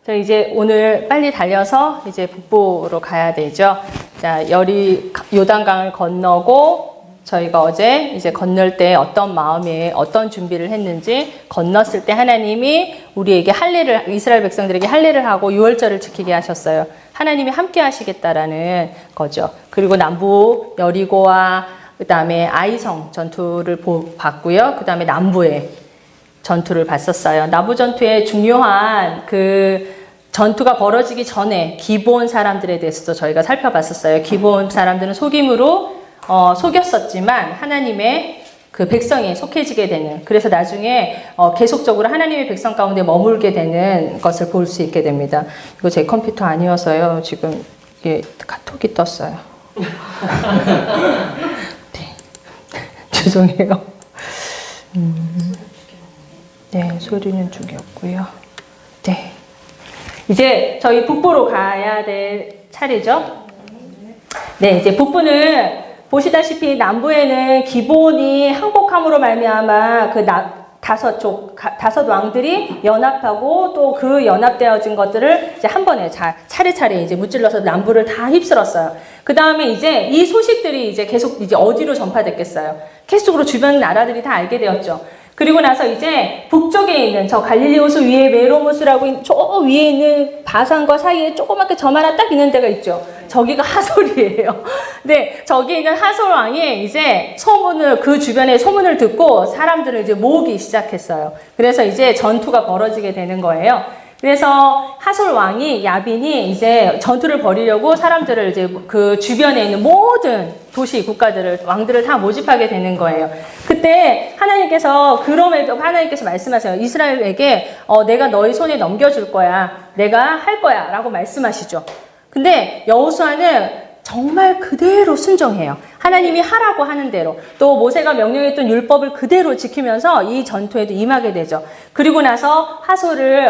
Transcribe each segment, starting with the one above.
저 이제 오늘 빨리 달려서 이제 북부로 가야 되죠. 자, 요단강을 건너고 저희가 어제 이제 건널 때 어떤 마음에 어떤 준비를 했는지, 건넜을 때 하나님이 우리에게 할례를, 이스라엘 백성들에게 할례를 하고 유월절을 지키게 하셨어요. 하나님이 함께 하시겠다라는 거죠. 그리고 남부 여리고와 그 다음에 아이성 전투를 봤고요. 그 다음에 남부의 전투를 봤었어요. 남부 전투의 중요한 그 전투가 벌어지기 전에 기브온 사람들에 대해서도 저희가 살펴봤었어요. 기브온 사람들은 속임으로 속였었지만 하나님의 그 백성이 속해지게 되는, 그래서 나중에 계속적으로 하나님의 백성 가운데 머물게 되는 것을 볼 수 있게 됩니다. 이거 제 컴퓨터 아니어서요. 지금 이게 카톡이 떴어요. 네. 죄송해요. 네, 소리는 죽였고요. 네. 이제 저희 북부로 가야 될 차례죠. 네, 이제 북부는 보시다시피 남부에는 기본이 항복함으로 말미암아 그 다섯 왕들이 연합하고 또 그 연합되어진 것들을 이제 한 번에 차례차례 이제 무찔러서 남부를 다 휩쓸었어요. 그 다음에 이제 이 소식들이 이제 계속 이제 어디로 전파됐겠어요? 계속적으로 주변 나라들이 다 알게 되었죠. 그리고 나서 이제 북쪽에 있는 저 갈릴리 호수 위에 메로무스라고 저 위에 있는 바산과 사이에 조그맣게 점 하나 딱 있는 데가 있죠. 저기가 하솔이에요. 근데 저기 있는 하솔 왕이 이제 그 주변에 소문을 듣고 사람들을 이제 모으기 시작했어요. 그래서 이제 전투가 벌어지게 되는 거예요. 그래서 하솔 왕이, 야빈이 이제 전투를 벌이려고 사람들을 이제 그 주변에 있는 모든 도시, 국가들을, 왕들을 다 모집하게 되는 거예요. 그때 하나님께서 말씀하세요. 이스라엘에게 내가 너희 손에 넘겨줄 거야. 내가 할 거야. 라고 말씀하시죠. 근데 여호수아는 정말 그대로 순종해요. 하나님이 하라고 하는 대로, 또 모세가 명령했던 율법을 그대로 지키면서 이 전투에도 임하게 되죠. 그리고 나서 하솔을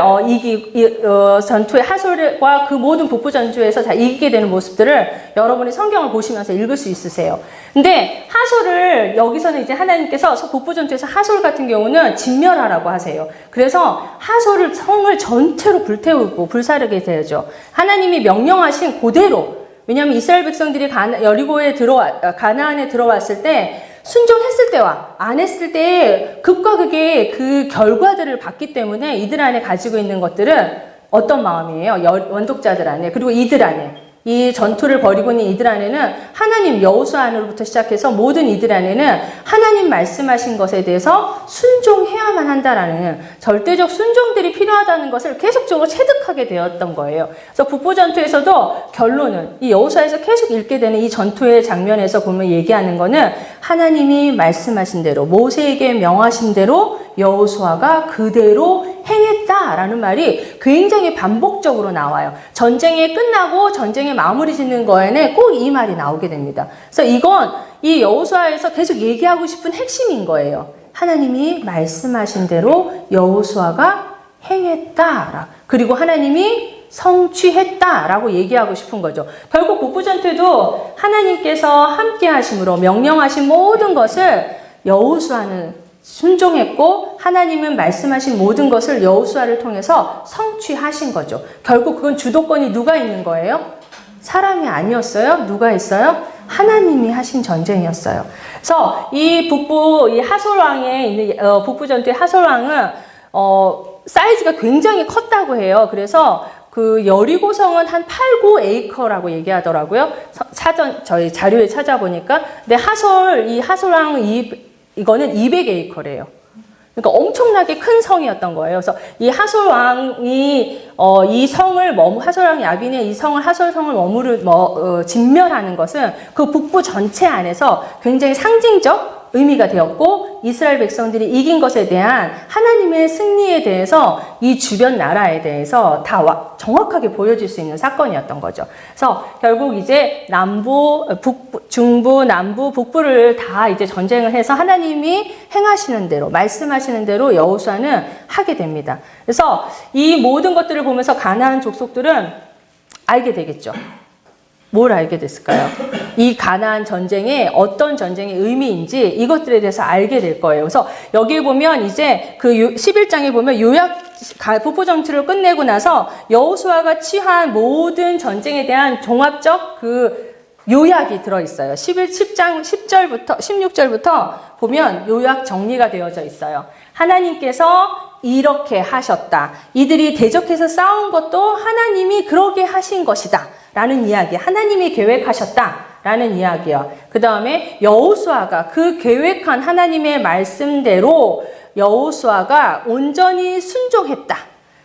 전투의 하솔과 그 모든 북부 전투에서 다 이기게 되는 모습들을 여러분이 성경을 보시면서 읽을 수 있으세요. 근데 하솔을 여기서는 이제 하나님께서 북부 전투에서 하솔 같은 경우는 진멸하라고 하세요. 그래서 하솔을 성을 전체로 불태우고 불사르게 되죠. 하나님이 명령하신 그대로. 왜냐하면 이스라엘 백성들이 가나안에 들어왔을 때 순종했을 때와 안 했을 때의 극과 극의 그 결과들을 봤기 때문에 이들 안에 가지고 있는 것들은 어떤 마음이에요? 원독자들 안에, 그리고 이들 안에, 이 전투를 벌이고 있는 이들 안에는 하나님 여호수아 안으로부터 시작해서 모든 이들 안에는 하나님 말씀하신 것에 대해서 순종해야만 한다라는 절대적 순종들이 필요하다는 것을 계속적으로 체득하게 되었던 거예요. 그래서 북부 전투에서도 결론은 이 여호수아에서 계속 읽게 되는 이 전투의 장면에서 보면 얘기하는 거는 하나님이 말씀하신 대로, 모세에게 명하신 대로 여호수아가 그대로 행했다라는 말이 굉장히 반복적으로 나와요. 전쟁이 끝나고 전쟁의 마무리 짓는 거에는 꼭 이 말이 나오게 됩니다. 그래서 이건 이 여호수아에서 계속 얘기하고 싶은 핵심인 거예요. 하나님이 말씀하신 대로 여호수아가 행했다. 그리고 하나님이 성취했다라고 얘기하고 싶은 거죠. 결국 북부 전투도 하나님께서 함께 하심으로 명령하신 모든 것을 여호수아는 순종했고 하나님은 말씀하신 모든 것을 여호수아를 통해서 성취하신 거죠. 결국 그건 주도권이 누가 있는 거예요? 사람이 아니었어요. 누가 있어요? 하나님이 하신 전쟁이었어요. 그래서 이 하솔 왕에 있는 북부 전투의 하솔 왕은 사이즈가 굉장히 컸다고 해요. 그래서 그 여리고성은 한 8-9에이커라고 얘기하더라고요. 저희 자료에 찾아보니까. 근데 이 하솔 왕은 이거는 200에이커래요. 그러니까 엄청나게 큰 성이었던 거예요. 그래서 이 하솔 왕이 하솔 왕 야빈의 이 성을 하솔 성을 진멸하는 것은 그 북부 전체 안에서 굉장히 상징적 의미가 되었고, 이스라엘 백성들이 이긴 것에 대한 하나님의 승리에 대해서 이 주변 나라에 대해서 다 정확하게 보여줄 수 있는 사건이었던 거죠. 그래서 결국 이제 중부, 남부, 북부를 다 이제 전쟁을 해서 하나님이 행하시는 대로, 말씀하시는 대로 여호수아는 하게 됩니다. 그래서 이 모든 것들을 보면서 가나안 족속들은 알게 되겠죠. 뭘 알게 됐을까요? 이 가나안 전쟁에 어떤 전쟁의 의미인지 이것들에 대해서 알게 될 거예요. 그래서 여기에 보면 이제 그 11장에 보면 요약 북부 전투를 끝내고 나서 여호수아가 취한 모든 전쟁에 대한 종합적 그 요약이 들어있어요. 10장 10절부터 16절부터 보면 요약 정리가 되어져 있어요. 하나님께서 이렇게 하셨다. 이들이 대적해서 싸운 것도 하나님이 그러게 하신 것이다. 라는 이야기. 하나님이 계획하셨다. 라는 이야기요. 그 다음에 여호수아가 그 계획한 하나님의 말씀대로 여호수아가 온전히 순종했다.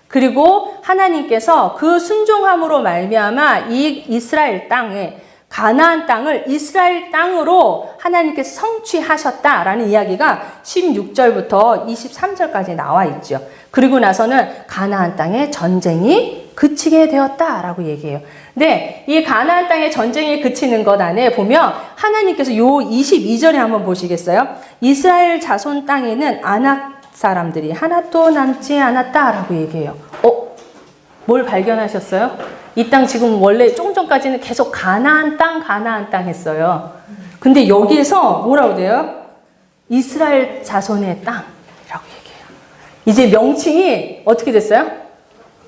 그리고 하나님께서 그 순종함으로 말미암아 이 이스라엘 땅에 가나안 땅을 이스라엘 땅으로 하나님께서 성취하셨다라는 이야기가 16절부터 23절까지 나와 있죠. 그리고 나서는 가나안 땅의 전쟁이 그치게 되었다라고 얘기해요. 근데 이 가나안 땅의 전쟁이 그치는 것 안에 보면 하나님께서 요 22절에 한번 보시겠어요? 이스라엘 자손 땅에는 아낙 사람들이 하나도 남지 않았다라고 얘기해요. 뭘 발견하셨어요? 이 땅 지금 원래 조금 전까지는 계속 가나안 땅 했어요. 근데 여기에서 뭐라고 돼요? 이스라엘 자손의 땅이라고 얘기해요. 이제 명칭이 어떻게 됐어요?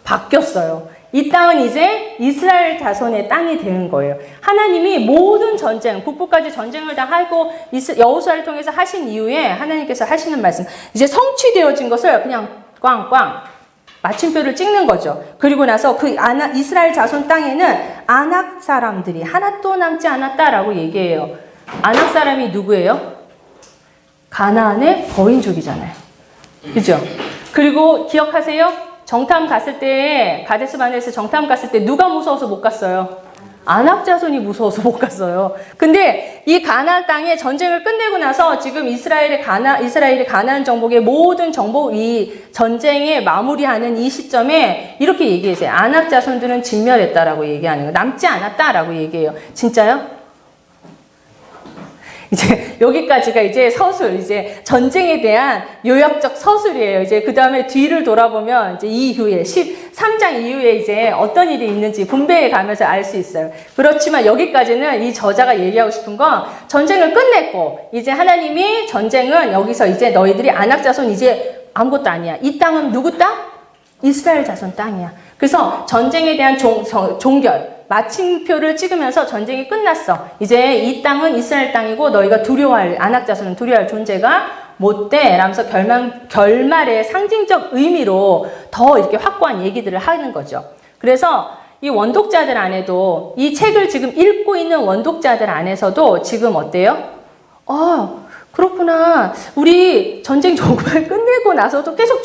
바뀌었어요. 이 땅은 이제 이스라엘 자손의 땅이 되는 거예요. 하나님이 모든 전쟁, 북부까지 전쟁을 다 하고 여호수아를 통해서 하신 이후에 하나님께서 하시는 말씀, 이제 성취되어진 것을 그냥 꽝꽝 마침표를 찍는 거죠. 그리고 나서 그 이스라엘 자손 땅에는 아낙 사람들이 하나도 남지 않았다라고 얘기해요. 아낙 사람이 누구예요? 가나안의 거인족이잖아요. 그죠? 그리고 기억하세요? 정탐 갔을 때, 가데스 바네아에서 정탐 갔을 때 누가 무서워서 못 갔어요? 아낙 자손이 무서워서 못 갔어요. 근데 이 가나안 땅에 전쟁을 끝내고 나서 지금 이스라엘이 가나안 정복의 모든 정복, 이 전쟁에 마무리하는 이 시점에 이렇게 얘기했어요. 아낙 자손들은 진멸했다라고 얘기하는 거. 남지 않았다라고 얘기해요. 진짜요? 이제 여기까지가 이제 서술, 이제 전쟁에 대한 요약적 서술이에요. 이제 그 다음에 뒤를 돌아보면 이제 이후에 13장 이후에 이제 어떤 일이 있는지 분배해 가면서 알 수 있어요. 그렇지만 여기까지는 이 저자가 얘기하고 싶은 건 전쟁을 끝냈고 이제 하나님이 전쟁은 여기서 이제 너희들이 아낙 자손 이제 아무것도 아니야. 이 땅은 누구 땅? 이스라엘 자손 땅이야. 그래서 전쟁에 대한 종결. 마침표를 찍으면서 전쟁이 끝났어. 이제 이 땅은 이스라엘 땅이고 너희가 아낙 자손은 두려워할 존재가 못 돼. 라면서 결말의 상징적 의미로 더 이렇게 확고한 얘기들을 하는 거죠. 그래서 이 원독자들 안에도 이 책을 지금 읽고 있는 원독자들 안에서도 지금 어때요? 그렇구나. 우리 전쟁 정말 끝내고 나서도 계속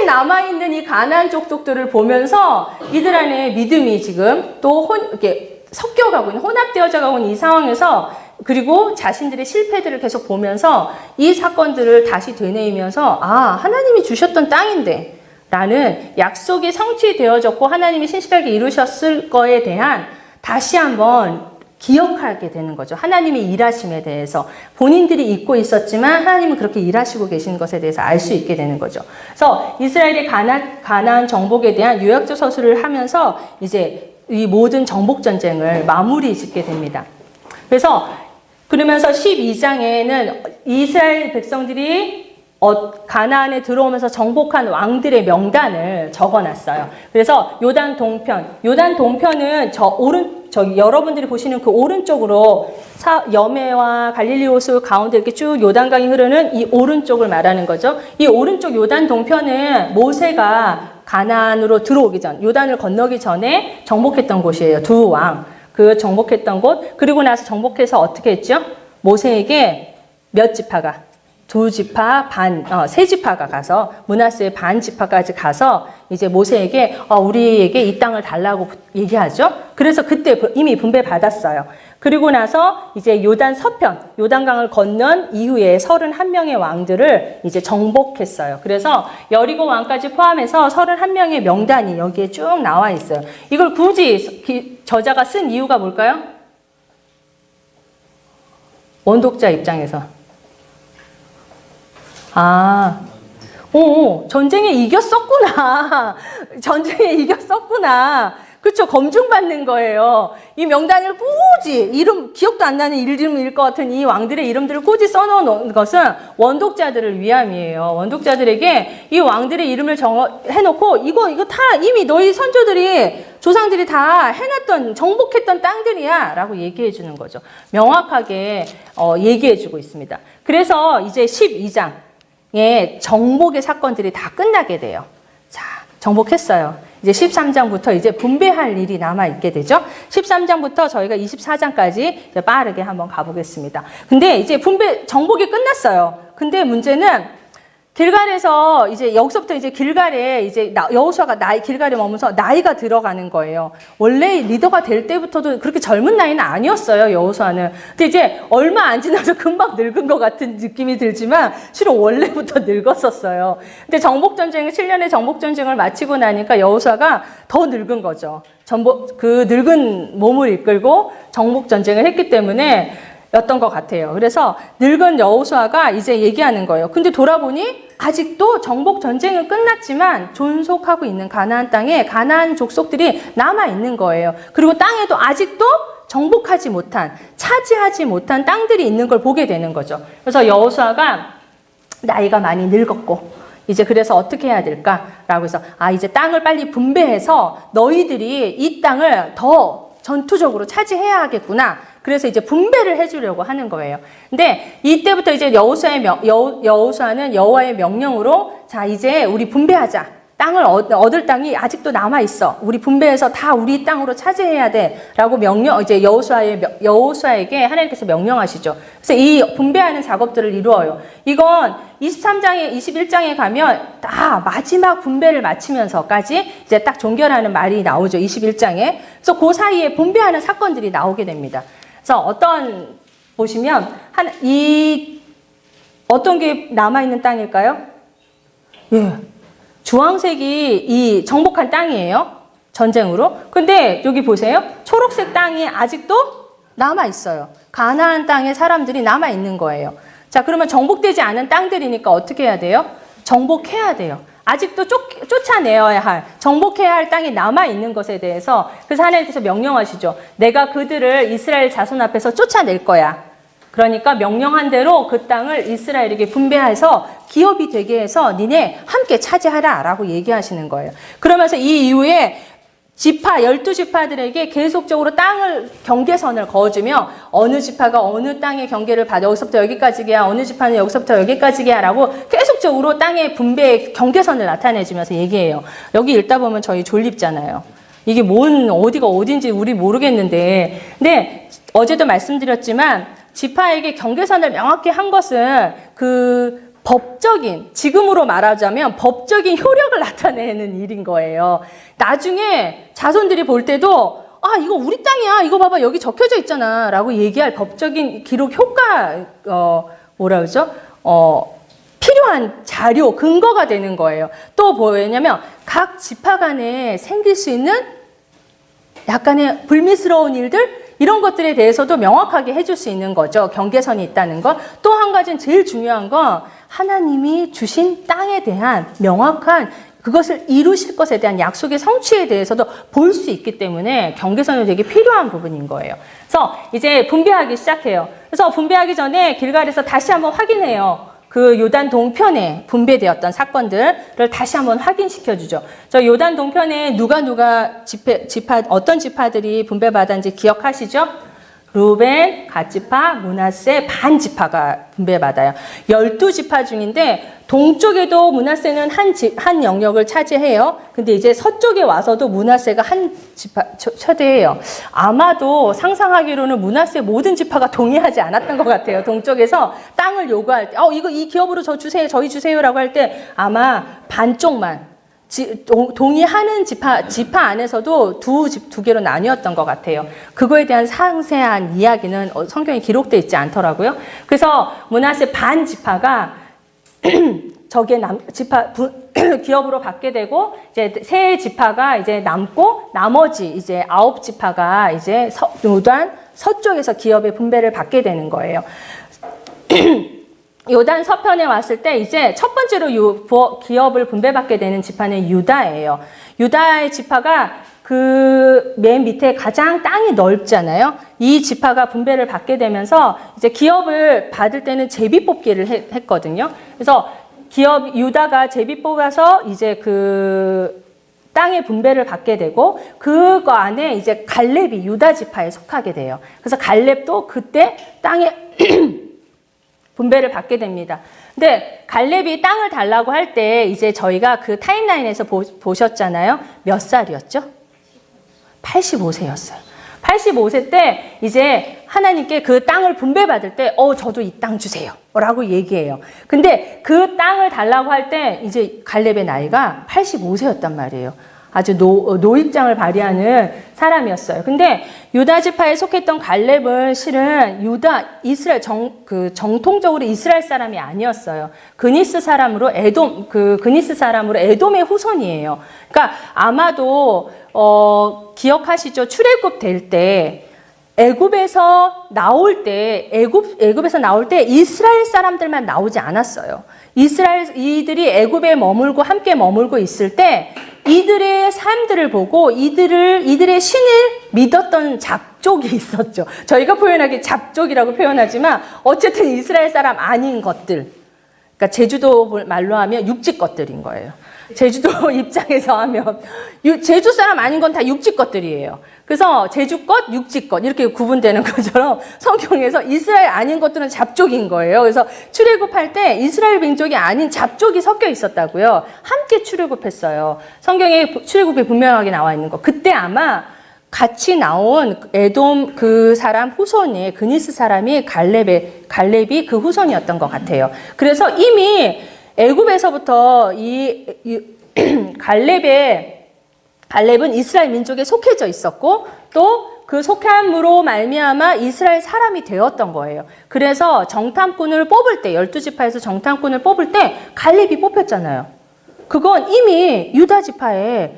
남아있는 이 가나안 족속들을 보면서 이들 안에 믿음이 지금 또 이렇게 섞여가고 있는, 혼합되어져 가고 있는 이 상황에서 그리고 자신들의 실패들을 계속 보면서 이 사건들을 다시 되뇌이면서 하나님이 주셨던 땅인데 라는 약속이 성취되어졌고 하나님이 신실하게 이루셨을 거에 대한 다시 한번 기억하게 되는 거죠. 하나님의 일하심에 대해서 본인들이 잊고 있었지만 하나님은 그렇게 일하시고 계신 것에 대해서 알 수 있게 되는 거죠. 그래서 이스라엘이 가나안 정복에 대한 요약적 서술을 하면서 이제 이 모든 정복 전쟁을 마무리 짓게 됩니다. 그러면서 12장에는 이스라엘 백성들이 가나안에 들어오면서 정복한 왕들의 명단을 적어놨어요. 그래서 요단 동편은 여러분들이 보시는 그 오른쪽으로 여메와 갈릴리 호수 가운데 이렇게 쭉 요단강이 흐르는 이 오른쪽을 말하는 거죠. 이 오른쪽 요단 동편은 모세가 가나안으로 들어오기 전, 요단을 건너기 전에 정복했던 곳이에요. 두 왕. 그 정복했던 곳. 그리고 나서 정복해서 어떻게 했죠? 모세에게 몇 지파가? 세 지파가 가서 므낫세의 반 지파까지 가서 이제 모세에게 우리에게 이 땅을 달라고 얘기하죠. 그래서 그때 이미 분배 받았어요. 그리고 나서 이제 요단 서편, 요단강을 건넌 이후에 31명의 왕들을 이제 정복했어요. 그래서 여리고 왕까지 포함해서 31명의 명단이 여기에 쭉 나와 있어요. 이걸 굳이 저자가 쓴 이유가 뭘까요? 원독자 입장에서. 전쟁에 이겼었구나. 전쟁에 이겼었구나. 그렇죠. 검증받는 거예요. 이 명단을 굳이 기억도 안 나는 이름일 것 같은 이 왕들의 이름들을 굳이 써놓은 것은 원독자들을 위함이에요. 원독자들에게 이 왕들의 이름을 해놓고 이거 다 이미 너희 선조들이 조상들이 다 해놨던 정복했던 땅들이야 라고 얘기해 주는 거죠. 명확하게 얘기해 주고 있습니다. 그래서 이제 12장에 정복의 사건들이 다 끝나게 돼요. 자, 정복했어요. 이제 13장부터 이제 분배할 일이 남아있게 되죠. 13장부터 저희가 24장까지 이제 빠르게 한번 가보겠습니다. 근데 이제 정복이 끝났어요. 근데 문제는 길갈에서 이제 여기서부터 이제 길갈에 이제 여호수아가 길갈에 머무서 나이가 들어가는 거예요. 원래 리더가 될 때부터도 그렇게 젊은 나이는 아니었어요, 여호수아는. 근데 이제 얼마 안 지나서 금방 늙은 것 같은 느낌이 들지만 실은 원래부터 늙었었어요. 근데 정복전쟁을 7년의 정복전쟁을 마치고 나니까 여호수아가 더 늙은 거죠. 그 늙은 몸을 이끌고 정복전쟁을 했기 때문에 였던 것 같아요. 그래서 늙은 여호수아가 이제 얘기하는 거예요. 근데 돌아보니 아직도 정복 전쟁은 끝났지만 존속하고 있는 가나안 땅에 가나안 족속들이 남아 있는 거예요. 그리고 땅에도 아직도 정복하지 못한, 차지하지 못한 땅들이 있는 걸 보게 되는 거죠. 그래서 여호수아가 나이가 많이 늙었고 이제 그래서 어떻게 해야 될까라고 해서 이제 땅을 빨리 분배해서 너희들이 이 땅을 더 전투적으로 차지해야 하겠구나. 그래서 이제 분배를 해주려고 하는 거예요. 근데 이때부터 이제 여호수아는 여호와의 명령으로 자 이제 우리 분배하자. 땅을 얻을 땅이 아직도 남아 있어. 우리 분배해서 다 우리 땅으로 차지해야 돼라고 이제 여호수아에게 하나님께서 명령하시죠. 그래서 이 분배하는 작업들을 이루어요. 이건 23장에 21장에 가면 다 마지막 분배를 마치면서까지 이제 딱 종결하는 말이 나오죠. 21장에. 그래서 그 사이에 분배하는 사건들이 나오게 됩니다. 그래서 보시면 어떤 게 남아 있는 땅일까요? 예. 주황색이 이 정복한 땅이에요. 전쟁으로. 근데 여기 보세요. 초록색 땅이 아직도 남아 있어요. 가나안 땅에 사람들이 남아 있는 거예요. 자, 그러면 정복되지 않은 땅들이니까 어떻게 해야 돼요? 정복해야 돼요. 아직도 쫓아내어야 할, 정복해야 할 땅이 남아 있는 것에 대해서 그래서 하나님께서 명령하시죠. 내가 그들을 이스라엘 자손 앞에서 쫓아낼 거야. 그러니까 명령한 대로 그 땅을 이스라엘에게 분배해서 기업이 되게 해서 니네 함께 차지하라 라고 얘기하시는 거예요. 그러면서 이 이후에 12지파들에게 계속적으로 경계선을 그어주며 어느 지파가 어느 땅의 경계를 받아 여기서부터 여기까지야, 어느 지파는 여기서부터 여기까지야 라고 계속적으로 땅의 분배의 경계선을 나타내주면서 얘기해요. 여기 읽다 보면 저희 졸립잖아요. 이게 어디가 어딘지 우리 모르겠는데 근데 어제도 말씀드렸지만 지파에게 경계선을 명확히 한 것은 그 법적인, 지금으로 말하자면 법적인 효력을 나타내는 일인 거예요. 나중에 자손들이 볼 때도 이거 우리 땅이야. 이거 봐봐. 여기 적혀져 있잖아. 라고 얘기할 법적인 기록 효과, 필요한 자료, 근거가 되는 거예요. 또 뭐냐면 각 지파 간에 생길 수 있는 약간의 불미스러운 일들 이런 것들에 대해서도 명확하게 해줄 수 있는 거죠. 경계선이 있다는 것. 또 한 가지는 제일 중요한 건 하나님이 주신 땅에 대한 명확한 그것을 이루실 것에 대한 약속의 성취에 대해서도 볼 수 있기 때문에 경계선이 되게 필요한 부분인 거예요. 그래서 이제 분배하기 시작해요. 그래서 분배하기 전에 길갈에서 다시 한번 확인해요. 그 요단 동편에 분배되었던 사건들을 다시 한번 확인시켜주죠. 저 요단 동편에 어떤 지파들이 분배받았는지 기억하시죠? 루벤, 갓지파, 므낫세, 반지파가 분배받아요. 12지파 중인데 동쪽에도 므낫세는 한 영역을 차지해요. 근데 이제 서쪽에 와서도 므낫세가 한 지파 차지해요. 아마도 상상하기로는 므낫세 모든 지파가 동의하지 않았던 것 같아요. 동쪽에서 땅을 요구할 때, 이 기업으로 저희 주세요라고 할 때 아마 반쪽만 동의하는 지파 안에서도 두 개로 나뉘었던 것 같아요. 그거에 대한 상세한 이야기는 성경에 기록되어 있지 않더라고요. 그래서 므낫세 반 지파가 기업으로 받게 되고 이제 세 지파가 이제 남고 나머지 이제 9지파가 이제 요단 서쪽에서 기업의 분배를 받게 되는 거예요. 요단 서편에 왔을 때 이제 첫 번째로 기업을 분배받게 되는 지파는 유다예요. 유다의 지파가 그 맨 밑에 가장 땅이 넓잖아요. 이 지파가 분배를 받게 되면서 이제 기업을 받을 때는 제비 뽑기를 했거든요. 그래서 유다가 제비 뽑아서 이제 그 땅의 분배를 받게 되고 그거 안에 이제 갈렙이 유다 지파에 속하게 돼요. 그래서 갈렙도 그때 땅에 분배를 받게 됩니다. 근데 갈렙이 땅을 달라고 할 때 이제 저희가 그 타임라인에서 보셨잖아요. 몇 살이었죠? 85세였어요. 85세 때 이제 하나님께 그 땅을 분배받을 때 저도 이 땅 주세요 라고 얘기해요. 근데 그 땅을 달라고 할 때 이제 갈렙의 나이가 85세였단 말이에요. 아주 노입장을 발휘하는 사람이었어요. 근데 유다 지파에 속했던 갈렙은 실은 이스라엘 정통적으로 이스라엘 사람이 아니었어요. 그니스 사람으로 에돔의 후손이에요. 그러니까 아마도 기억하시죠? 출애굽 될 때 애굽에서 나올 때 이스라엘 사람들만 나오지 않았어요. 이들이 애굽에 함께 머물고 있을 때 이들의 삶들을 보고 이들의 신을 믿었던 잡족이 있었죠. 저희가 표현하기 잡족이라고 표현하지만 어쨌든 이스라엘 사람 아닌 것들. 그러니까 제주도 말로 하면 육지 것들인 거예요. 제주도 입장에서 하면 제주 사람 아닌 건 다 육지 것들이에요. 그래서 제주 것, 육지 것 이렇게 구분되는 것처럼 성경에서 이스라엘 아닌 것들은 잡족인 거예요. 그래서 출애굽할 때 이스라엘 민족이 아닌 잡족이 섞여 있었다고요. 함께 출애굽했어요. 성경에 출애굽이 분명하게 나와 있는 거. 그때 아마 같이 나온 에돔 그 사람 후손이 그니스 사람이 갈렙이 그 후손이었던 것 같아요. 그래서 이미 애굽에서부터 갈렙은 이스라엘 민족에 속해져 있었고 또 그 속함으로 말미암아 이스라엘 사람이 되었던 거예요. 그래서 정탐꾼을 뽑을 때 12지파에서 정탐꾼을 뽑을 때 갈렙이 뽑혔잖아요. 그건 이미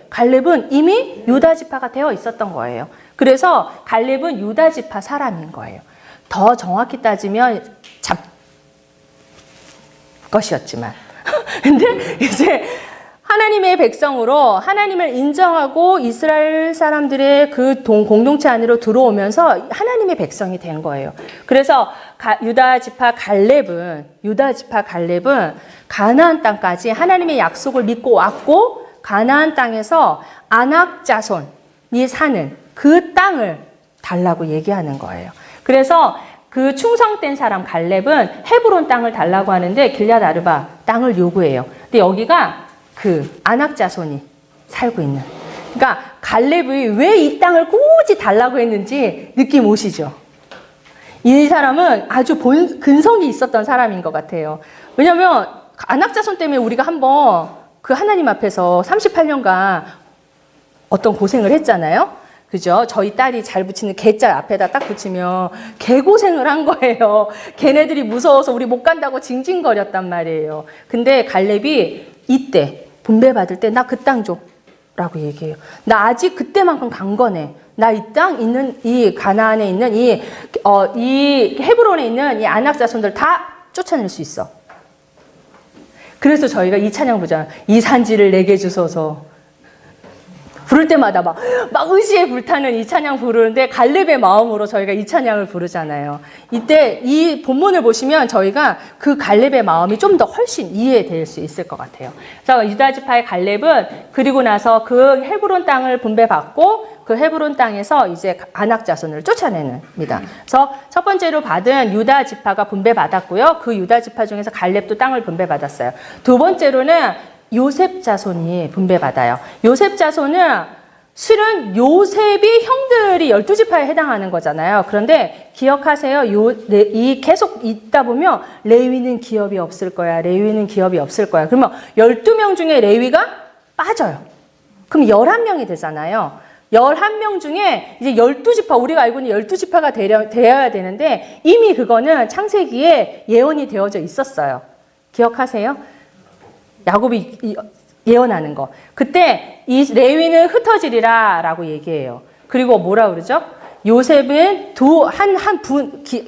갈렙은 이미 유다 지파가 되어 있었던 거예요. 그래서 갈렙은 유다 지파 사람인 거예요. 더 정확히 따지면 것이었지만 근데 이제 하나님의 백성으로 하나님을 인정하고 이스라엘 사람들의 그 공동체 안으로 들어오면서 하나님의 백성이 된 거예요. 그래서 유다 지파 갈렙은 가나안 땅까지 하나님의 약속을 믿고 왔고 가나안 땅에서 아낙 자손이 사는 그 땅을 달라고 얘기하는 거예요. 그래서 그 충성된 사람 갈렙은 헤브론 땅을 달라고 하는데 길앗 아르바 땅을 요구해요. 근데 여기가 그 아낙 자손이 살고 있는. 그러니까 갈렙이 왜 이 땅을 굳이 달라고 했는지 느낌 오시죠? 이 사람은 아주 근성이 있었던 사람인 것 같아요. 왜냐하면 아낙 자손 때문에 우리가 한번 그 하나님 앞에서 38년간 어떤 고생을 했잖아요. 그죠? 저희 딸이 잘 붙이는 개자 앞에다 딱 붙이면 개고생을 한 거예요. 걔네들이 무서워서 우리 못 간다고 징징거렸단 말이에요. 근데 갈렙이 이때 분배받을 때 나 그 땅 줘 라고 얘기해요. 나 아직 그때만큼 강건해. 나 이 땅 있는 이 가나안에 있는 이 헤브론에 있는 이 아낙 자손들 다 쫓아낼 수 있어. 그래서 저희가 이 찬양 부르잖아요. 이 산지를 내게 주소서. 부를 때마다 막 의지에 불타는 이 찬양 부르는데 갈렙의 마음으로 저희가 이 찬양을 부르잖아요. 이때 이 본문을 보시면 저희가 그 갈렙의 마음이 좀 더 훨씬 이해될 수 있을 것 같아요. 그래서 유다 지파의 갈렙은 그리고 나서 그 헤브론 땅을 분배받고 그 헤브론 땅에서 이제 아낙 자손을 쫓아내는입니다. 그래서 첫 번째로 받은 유다 지파가 분배받았고요. 그 유다 지파 중에서 갈렙도 땅을 분배받았어요. 두 번째로는 요셉 자손이 분배받아요. 요셉 자손은 실은 요셉이 형들이 12지파에 해당하는 거잖아요. 그런데 기억하세요. 계속 있다 보면 레위는 기업이 없을 거야. 레위는 기업이 없을 거야. 그러면 12명 중에 레위가 빠져요. 그럼 11명이 되잖아요. 11명 중에 이제 12지파, 우리가 알고 있는 12지파가 되어야 되는데 이미 그거는 창세기에 예언이 되어져 있었어요. 기억하세요? 야곱이 예언하는 거. 그때 이 레위는 흩어지리라 라고 얘기해요. 그리고 뭐라 그러죠? 요셉은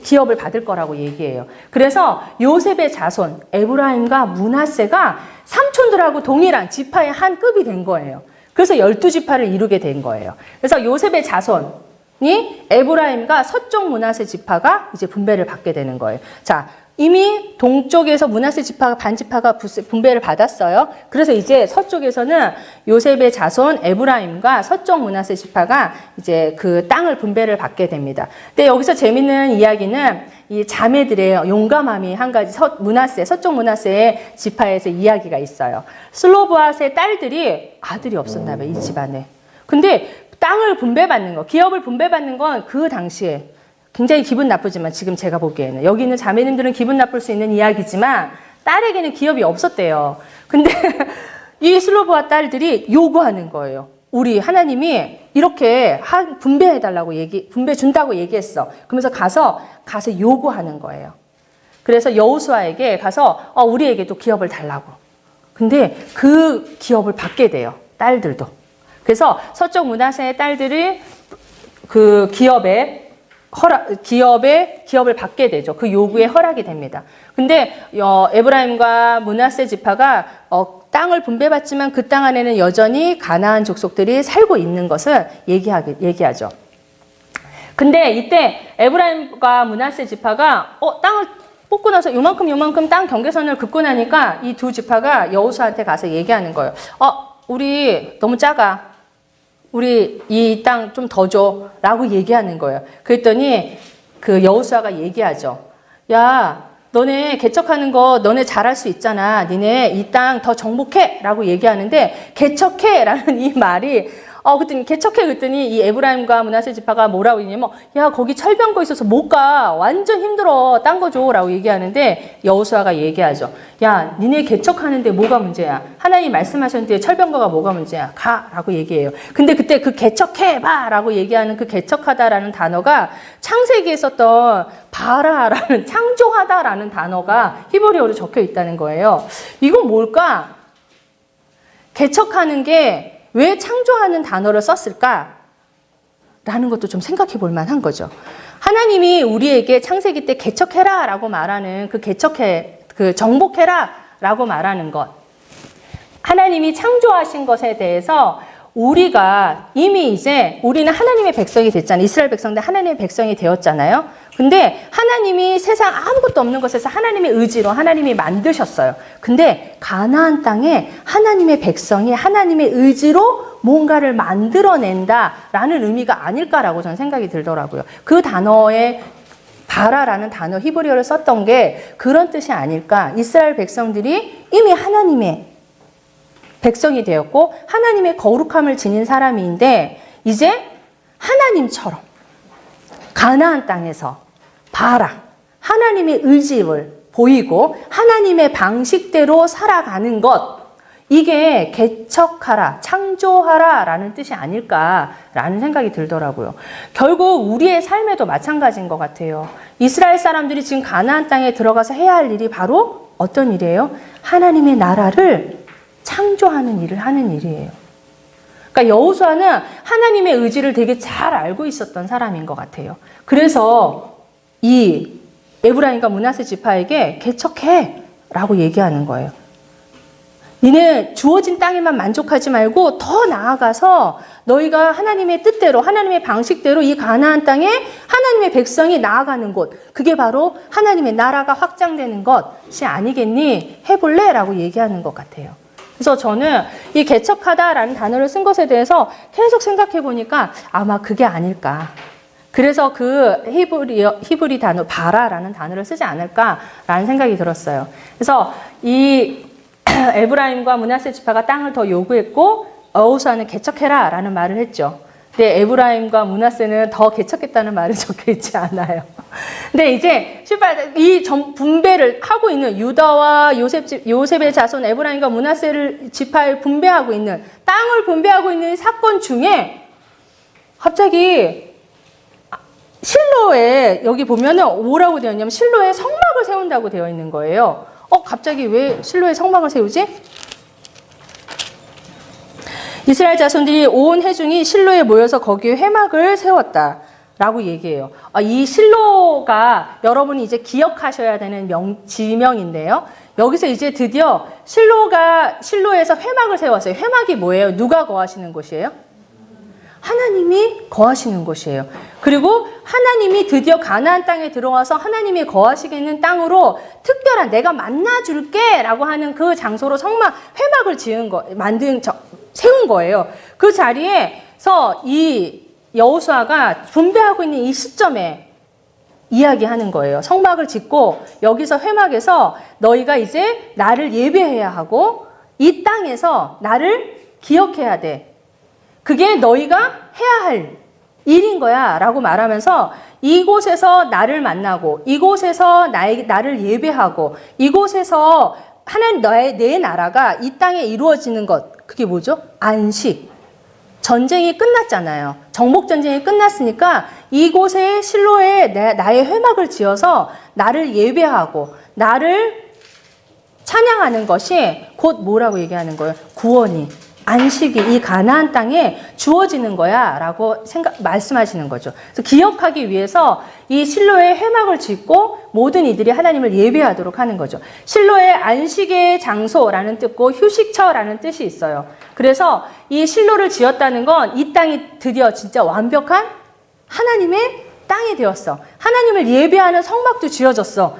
기업을 받을 거라고 얘기해요. 그래서 요셉의 자손 에브라임과 므낫세가 삼촌들하고 동일한 지파의 한 급이 된 거예요. 그래서 12지파를 이루게 된 거예요. 그래서 요셉의 자손이 에브라임과 서쪽 므낫세 지파가 이제 분배를 받게 되는 거예요. 자, 이미 동쪽에서 므낫세 지파가 반지파가 분배를 받았어요. 그래서 이제 서쪽에서는 요셉의 자손 에브라임과 서쪽 므낫세 지파가 이제 그 땅을 분배를 받게 됩니다. 근데 여기서 재밌는 이야기는 이 자매들의 용감함이 한 가지 서쪽 므낫세의 지파에서 이야기가 있어요. 슬로브앗의 딸들이 아들이 없었나 봐요, 이 집안에. 근데 땅을 분배받는 거, 기업을 분배받는 건 그 당시에 굉장히 기분 나쁘지만 지금 제가 보기에는 여기 있는 자매님들은 기분 나쁠 수 있는 이야기지만 딸에게는 기업이 없었대요. 근데 이 슬로브와 딸들이 요구하는 거예요. 우리 하나님이 이렇게 분배해달라고 분배 준다고 얘기했어. 그러면서 가서 요구하는 거예요. 그래서 여호수아에게 가서 우리에게도 기업을 달라고. 근데 그 기업을 받게 돼요. 딸들도. 그래서 서쪽 므낫세의 딸들이 그 기업을 받게 되죠. 그 요구에 허락이 됩니다. 근데 에브라임과 므낫세 지파가 땅을 분배받지만 그 땅 안에는 여전히 가나안 족속들이 살고 있는 것을 얘기하죠. 근데 이때 에브라임과 므낫세 지파가 땅을 뽑고 나서 요만큼 땅 경계선을 긋고 나니까 이 두 지파가 여호수아한테 가서 얘기하는 거예요. 우리 너무 작아. 우리 이 땅 좀 더 줘. 라고 얘기하는 거예요. 그랬더니 그 여호수아가 얘기하죠. 야, 너네 개척하는 거 너네 잘할 수 있잖아. 니네 이 땅 더 정복해. 라고 얘기하는데 개척해. 라는 이 말이 그랬더니 개척해 그랬더니 이 에브라임과 므낫세 지파가 뭐라고 얘기냐면 야, 거기 철병거 있어서 못 가. 완전 힘들어. 딴 거 줘. 라고 얘기하는데 여호수아가 얘기하죠. 야, 니네 개척하는데 뭐가 문제야? 하나님 말씀하셨는데 철병거가 뭐가 문제야? 가. 라고 얘기해요. 근데 그때 그 개척해 봐. 라고 얘기하는 그 개척하다라는 단어가 창세기에 썼던 바라라는 창조하다라는 단어가 히브리어로 적혀 있다는 거예요. 이건 뭘까? 개척하는 게 왜 창조하는 단어를 썼을까? 라는 것도 좀 생각해 볼 만한 거죠. 하나님이 우리에게 창세기 때 개척해라 라고 말하는 그 정복해라 라고 말하는 것. 하나님이 창조하신 것에 대해서 우리가 이미 이제 우리는 하나님의 백성이 됐잖아요. 이스라엘 백성들 하나님의 백성이 되었잖아요. 근데 하나님이 세상 아무것도 없는 것에서 하나님의 의지로 하나님이 만드셨어요. 근데 가나안 땅에 하나님의 백성이 하나님의 의지로 뭔가를 만들어낸다라는 의미가 아닐까라고 저는 생각이 들더라고요. 그 단어에 바라라는 단어 히브리어를 썼던 게 그런 뜻이 아닐까. 이스라엘 백성들이 이미 하나님의 백성이 되었고 하나님의 거룩함을 지닌 사람인데 이제 하나님처럼 가나안 땅에서 하나님의 의지를 보이고 하나님의 방식대로 살아가는 것, 이게 개척하라, 창조하라 라는 뜻이 아닐까라는 생각이 들더라고요. 결국 우리의 삶에도 마찬가지인 것 같아요. 이스라엘 사람들이 지금 가나안 땅에 들어가서 해야 할 일이 바로 어떤 일이에요? 하나님의 나라를 창조하는 일을 하는 일이에요. 그러니까 여호수아는 하나님의 의지를 되게 잘 알고 있었던 사람인 것 같아요. 그래서 이 에브라임과 므낫세 지파에게 개척해 라고 얘기하는 거예요. 니네 주어진 땅에만 만족하지 말고 더 나아가서 너희가 하나님의 뜻대로 하나님의 방식대로 이 가나안 땅에 하나님의 백성이 나아가는 곳, 그게 바로 하나님의 나라가 확장되는 것이 아니겠니? 해볼래? 라고 얘기하는 것 같아요. 그래서 저는 이 개척하다라는 단어를 쓴 것에 대해서 계속 생각해 보니까 아마 그게 아닐까. 그래서 그 히브리 단어 바라라는 단어를 쓰지 않을까라는 생각이 들었어요. 그래서 이 에브라임과 므낫세 지파가 땅을 더 요구했고 여호수아는 개척해라라는 말을 했죠. 근데 에브라임과 므낫세는 더 개척했다는 말은 적혀 있지 않아요. 근데 이제 이 분배를 하고 있는 유다와 요셉의 자손 에브라임과 므낫세를 지파에 분배하고 있는 땅을 분배하고 있는 사건 중에 갑자기 실로에 여기 보면은 뭐라고 되어 있냐면 실로에 성막을 세운다고 되어 있는 거예요. 갑자기 왜 실로에 성막을 세우지? 이스라엘 자손들이 온 회중이 실로에 모여서 거기에 회막을 세웠다. 라고 얘기해요. 이 실로가 여러분이 이제 기억하셔야 되는 지명인데요. 여기서 이제 드디어 실로에서 회막을 세웠어요. 회막이 뭐예요? 누가 거하시는 곳이에요? 하나님이 거하시는 곳이에요. 그리고 하나님이 드디어 가나안 땅에 들어와서 하나님이 거하시는 땅으로 특별한 내가 만나줄게 라고 하는 그 장소로 회막을 세운 거예요. 그 자리에서 이 여호수아가 분배하고 있는 이 시점에 이야기하는 거예요. 성막을 짓고 여기서 회막에서 너희가 이제 나를 예배해야 하고 이 땅에서 나를 기억해야 돼. 그게 너희가 해야 할 일인 거야 라고 말하면서 이곳에서 나를 만나고 이곳에서 나를 예배하고 이곳에서 내 나라가 이 땅에 이루어지는 것, 그게 뭐죠? 안식. 전쟁이 끝났잖아요. 정복전쟁이 끝났으니까 이곳에 실로에 나의 회막을 지어서 나를 예배하고 나를 찬양하는 것이 곧 뭐라고 얘기하는 거예요? 구원이, 안식이 이 가나안 땅에 주어지는 거야 라고 말씀하시는 거죠. 그래서 기억하기 위해서 이 실로에 회막을 짓고 모든 이들이 하나님을 예배하도록 하는 거죠. 실로의 안식의 장소라는 뜻고 휴식처라는 뜻이 있어요. 그래서 이 실로를 지었다는 건 이 땅이 드디어 진짜 완벽한 하나님의 땅이 되었어. 하나님을 예배하는 성막도 지어졌어.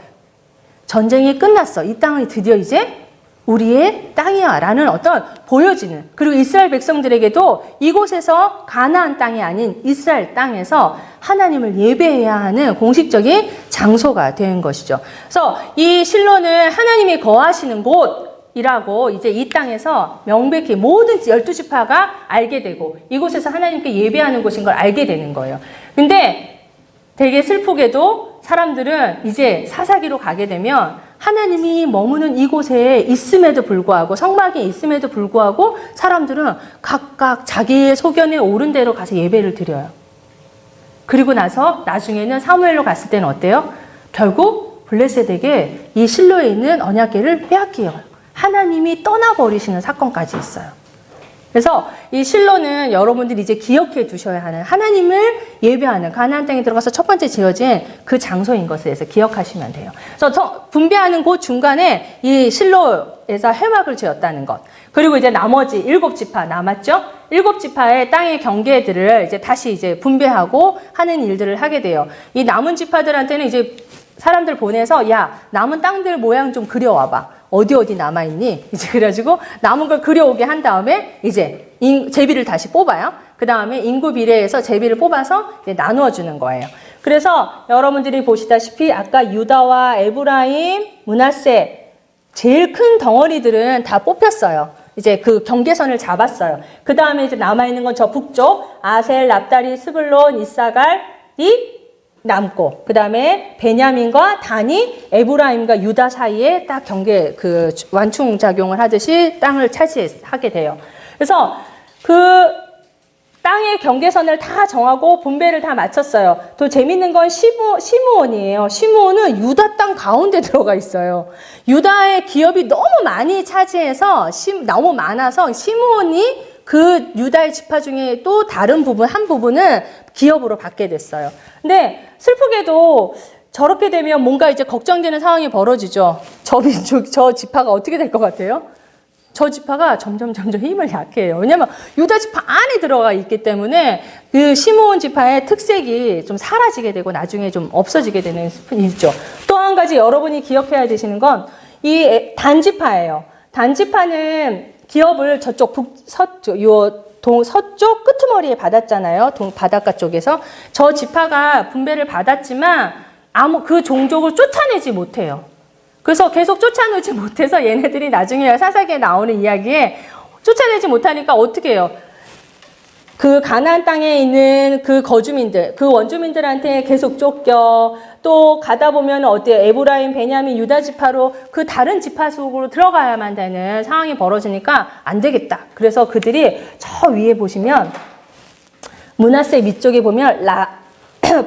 전쟁이 끝났어. 이 땅이 드디어 이제 우리의 땅이야 라는 어떤 보여지는, 그리고 이스라엘 백성들에게도 이곳에서 가나안 땅이 아닌 이스라엘 땅에서 하나님을 예배해야 하는 공식적인 장소가 된 것이죠. 그래서 이 실로는 하나님이 거하시는 곳이라고 이제 이 땅에서 명백히 모든 12지파가 알게 되고 이곳에서 하나님께 예배하는 곳인 걸 알게 되는 거예요. 근데 되게 슬프게도 사람들은 이제 사사기로 가게 되면 하나님이 머무는 이곳에 있음에도 불구하고, 성막에 있음에도 불구하고 사람들은 각각 자기의 소견에 옳은 대로 가서 예배를 드려요. 그리고 나중에는 사무엘로 갔을 때는 어때요? 결국 블레셋에게 이 실로에 있는 언약궤를 빼앗겨요. 하나님이 떠나버리시는 사건까지 있어요. 그래서 이 실로는 여러분들이 이제 기억해 두셔야 하는, 하나님을 예배하는, 가나안 땅에 들어가서 첫 번째 지어진 그 장소인 것에 대해서 기억하시면 돼요. 그래서 분배하는 곳 중간에 이 실로에서 회막을 지었다는 것. 그리고 이제 나머지 7지파 남았죠? 7지파의 땅의 경계들을 이제 다시 이제 분배하고 하는 일들을 하게 돼요. 이 남은 지파들한테는 이제 사람들 보내서 야, 남은 땅들 모양 좀 그려와봐. 어디 남아있니? 이제 그래가지고 남은 걸 그려오게 한 다음에 이제 제비를 다시 뽑아요. 그 다음에 인구 비례해서 제비를 뽑아서 이제 나누어 주는 거예요. 그래서 여러분들이 보시다시피 아까 유다와 에브라임, 므낫세 제일 큰 덩어리들은 다 뽑혔어요. 이제 그 경계선을 잡았어요. 그 다음에 이제 남아있는 건 저 북쪽 아셀, 납달리, 스불론, 이사갈이 남고, 그 다음에 베냐민과 단이 에브라임과 유다 사이에 딱 완충 작용을 하듯이 땅을 차지하게 돼요. 그래서 그 땅의 경계선을 다 정하고 분배를 다 마쳤어요. 또 재밌는 건 시므온이에요. 시므온은 유다 땅 가운데 들어가 있어요. 유다의 기업이 너무 많이 차지해서 너무 많아서 시므온이 그 유다의 지파 중에 또 다른 부분, 한 부분을 기업으로 받게 됐어요. 근데 슬프게도 저렇게 되면 뭔가 이제 걱정되는 상황이 벌어지죠. 저 지파가 어떻게 될 것 같아요? 저 지파가 점점 힘을 약해요. 왜냐면 유다 지파 안에 들어가 있기 때문에 그 시므온 지파의 특색이 좀 사라지게 되고 나중에 좀 없어지게 되는 스푼이 있죠. 또 한 가지 여러분이 기억해야 되시는 건 이 단지파예요. 단지파는 기업을 저쪽 서쪽 끄트머리에 받았잖아요. 바닷가 쪽에서. 저 지파가 분배를 받았지만 그 종족을 쫓아내지 못해요. 그래서 계속 쫓아내지 못해서 얘네들이 나중에 사사기에 나오는 이야기에 쫓아내지 못하니까 어떻게 해요? 그 가나안 땅에 있는 그 거주민들, 그 원주민들한테 계속 쫓겨. 또 가다 보면 어때요? 에브라임, 베냐민, 유다 지파로 그 다른 지파 속으로 들어가야만 되는 상황이 벌어지니까 안 되겠다. 그래서 그들이 저 위에 보시면 므낫세 위쪽에 보면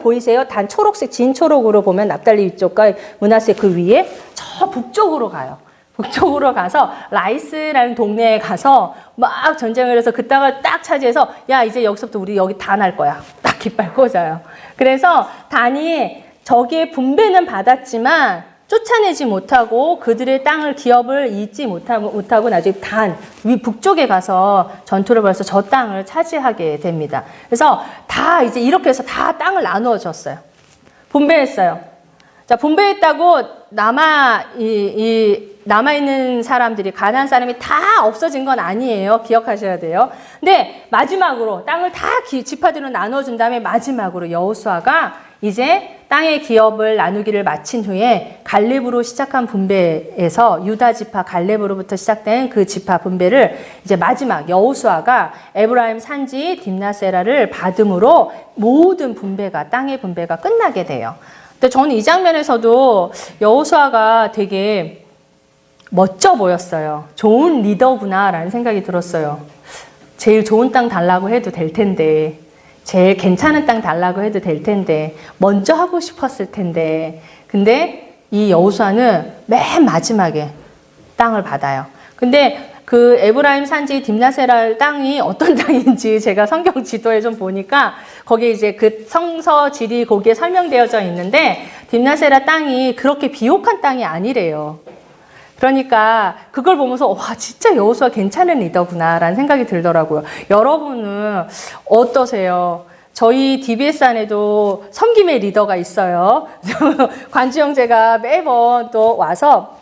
보이세요? 단 초록색 진초록으로 보면 납달리 위쪽과 므낫세 그 위에 저 북쪽으로 가요. 북쪽으로 가서 라이스라는 동네에 가서 막 전쟁을 해서 그 땅을 딱 차지해서 야 이제 여기서부터 우리 여기 다 날 거야. 딱 깃발 꽂아요. 그래서 단이 저기에 분배는 받았지만 쫓아내지 못하고 그들의 땅을 기업을 잇지 못하고 나중에 북쪽에 가서 전투를 벌여서 저 땅을 차지하게 됩니다. 그래서 다 이제 이렇게 해서 다 땅을 나누어 줬어요. 분배했어요. 자, 분배했다고 남아있는 사람들이, 가나안 사람이 다 없어진 건 아니에요. 기억하셔야 돼요. 근데 마지막으로 땅을 다 지파대로 나눠준 다음에 마지막으로 여호수아가 이제 땅의 기업을 나누기를 마친 후에 갈렙으로 시작한 분배에서 유다 지파 갈렙으로부터 시작된 그 지파 분배를 이제 마지막 여호수아가 에브라임 산지 딥나세라를 받음으로 모든 분배가, 땅의 분배가 끝나게 돼요. 근데 저는 이 장면에서도 여호수아가 되게 멋져 보였어요. 좋은 리더구나라는 생각이 들었어요. 제일 좋은 땅 달라고 해도 될 텐데, 제일 괜찮은 땅 달라고 해도 될 텐데, 먼저 하고 싶었을 텐데, 근데 이 여호수아는 맨 마지막에 땅을 받아요. 근데 그 에브라임 산지 딥나세라 땅이 어떤 땅인지 제가 성경 지도에 좀 보니까 거기에 이제 그 성서 지리 거기에 설명되어져 있는데 딥나세라 땅이 그렇게 비옥한 땅이 아니래요. 그러니까 그걸 보면서 와, 진짜 여호수아 괜찮은 리더구나라는 생각이 들더라고요. 여러분은 어떠세요? 저희 DBS 안에도 섬김의 리더가 있어요. 관주 형제가 매번 또 와서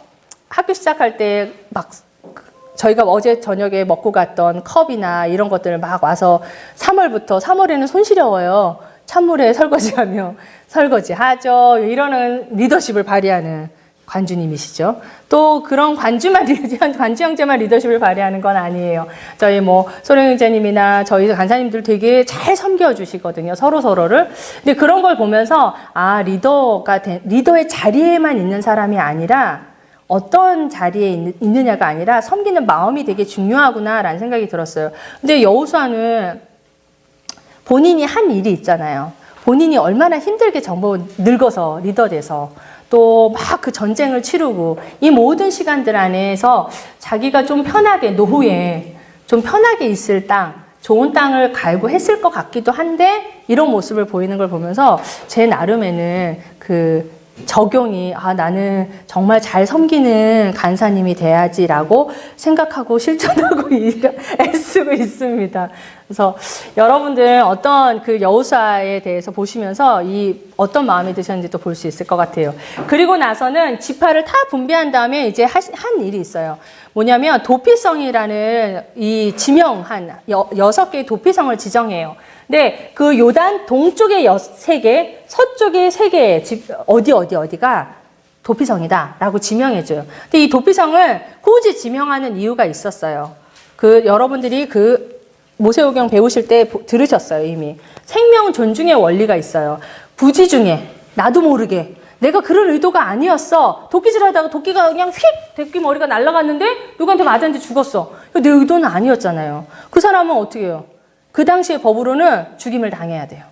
학교 시작할 때 막 저희가 어제 저녁에 먹고 갔던 컵이나 이런 것들을 막 와서 3월에는 손 시려워요. 찬물에 설거지하며 설거지하죠. 이러는 리더십을 발휘하는 관주님이시죠. 또 그런 관주 형제만 리더십을 발휘하는 건 아니에요. 저희 소령 형제님이나 저희 간사님들 되게 잘 섬겨주시거든요. 서로를. 근데 그런 걸 보면서 리더의 자리에만 있는 사람이 아니라 어떤 자리에 있느냐가 아니라 섬기는 마음이 되게 중요하구나라는 생각이 들었어요. 근데 여호수아는 본인이 한 일이 있잖아요. 본인이 얼마나 힘들게 늙어서 리더 돼서 또 막 그 전쟁을 치르고 이 모든 시간들 안에서 자기가 좀 편하게 노후에 좀 편하게 있을 땅, 좋은 땅을 갈고 했을 것 같기도 한데 이런 모습을 보이는 걸 보면서 제 나름에는 그 적용이 나는 정말 잘 섬기는 간사님이 돼야지라고 생각하고 실천하고 애쓰고 있습니다. 그래서 여러분들 어떤 그 여호수아에 대해서 보시면서 어떤 마음이 드셨는지 또 볼 수 있을 것 같아요. 그리고 나서는 지파를 다 분배한 다음에 이제 한 일이 있어요. 뭐냐면 도피성이라는 이 지명한 6개의 도피성을 지정해요. 근데 그 요단 동쪽에 3개, 서쪽에 3개 어디가 도피성이다 라고 지명해줘요. 근데 이 도피성을 굳이 지명하는 이유가 있었어요. 여러분들이 모세오경 배우실 때 들으셨어요, 이미. 생명 존중의 원리가 있어요. 부지 중에 나도 모르게 내가 그런 의도가 아니었어. 도끼질 하다가 도끼가 그냥 휙 도끼 머리가 날아갔는데 누구한테 맞았는데 죽었어. 내 의도는 아니었잖아요. 그 사람은 어떻게 해요? 그 당시의 법으로는 죽임을 당해야 돼요.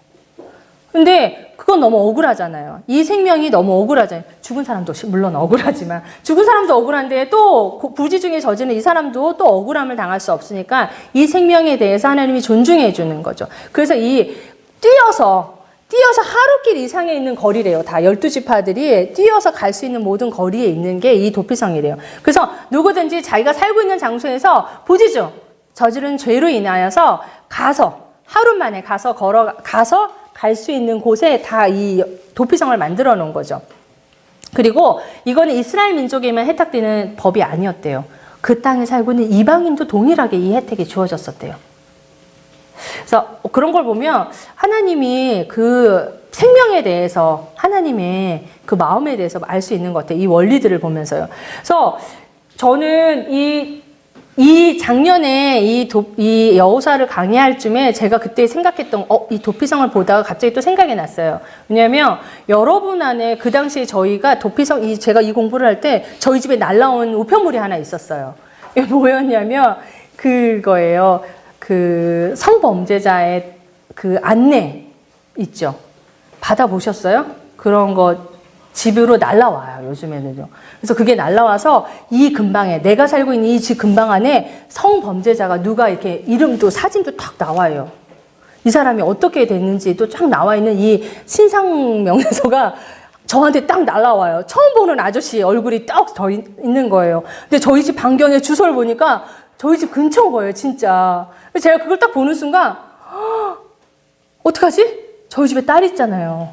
근데 그건 너무 억울하잖아요. 이 생명이 너무 억울하잖아요. 죽은 사람도 물론 억울하지만 죽은 사람도 억울한데 또 부지 중에 저지른 이 사람도 또 억울함을 당할 수 없으니까 이 생명에 대해서 하나님이 존중해 주는 거죠. 그래서 뛰어서 하루길 이상에 있는 거리래요. 다 12지파들이 뛰어서 갈 수 있는 모든 거리에 있는 게 이 도피성이래요. 그래서 누구든지 자기가 살고 있는 장소에서 부지 중 저지른 죄로 인하여서 하루 만에 가서 갈 수 있는 곳에 다 이 도피성을 만들어 놓은 거죠. 그리고 이거는 이스라엘 민족에만 혜택되는 법이 아니었대요. 그 땅에 살고 있는 이방인도 동일하게 이 혜택이 주어졌었대요. 그래서 그런 걸 보면 하나님이 그 생명에 대해서 하나님의 그 마음에 대해서 알 수 있는 것 같아요. 이 원리들을 보면서요. 그래서 저는 이 작년에 이 여호수아를 강의할 쯤에 제가 그때 생각했던 이 도피성을 보다가 갑자기 또 생각이 났어요. 왜냐하면 여러분 안에 그 당시에 저희가 제가 이 공부를 할 때 저희 집에 날라온 우편물이 하나 있었어요. 이게 뭐였냐면 그거예요. 그 성범죄자의 그 안내 있죠. 받아보셨어요? 그런 거 집으로 날라와요, 요즘에는요. 그래서 그게 날라와서 이 근방에, 내가 살고 있는 이 집 근방 안에 성범죄자가 누가 이렇게 이름도 사진도 탁 나와요. 이 사람이 어떻게 됐는지도 쫙 나와 있는 이 신상명예서가 저한테 딱 날라와요. 처음 보는 아저씨 얼굴이 딱 더 있는 거예요. 근데 저희 집 반경에 주소를 보니까 저희 집 근처인 거예요, 진짜. 제가 그걸 딱 보는 순간, 어떡하지? 저희 집에 딸이 있잖아요.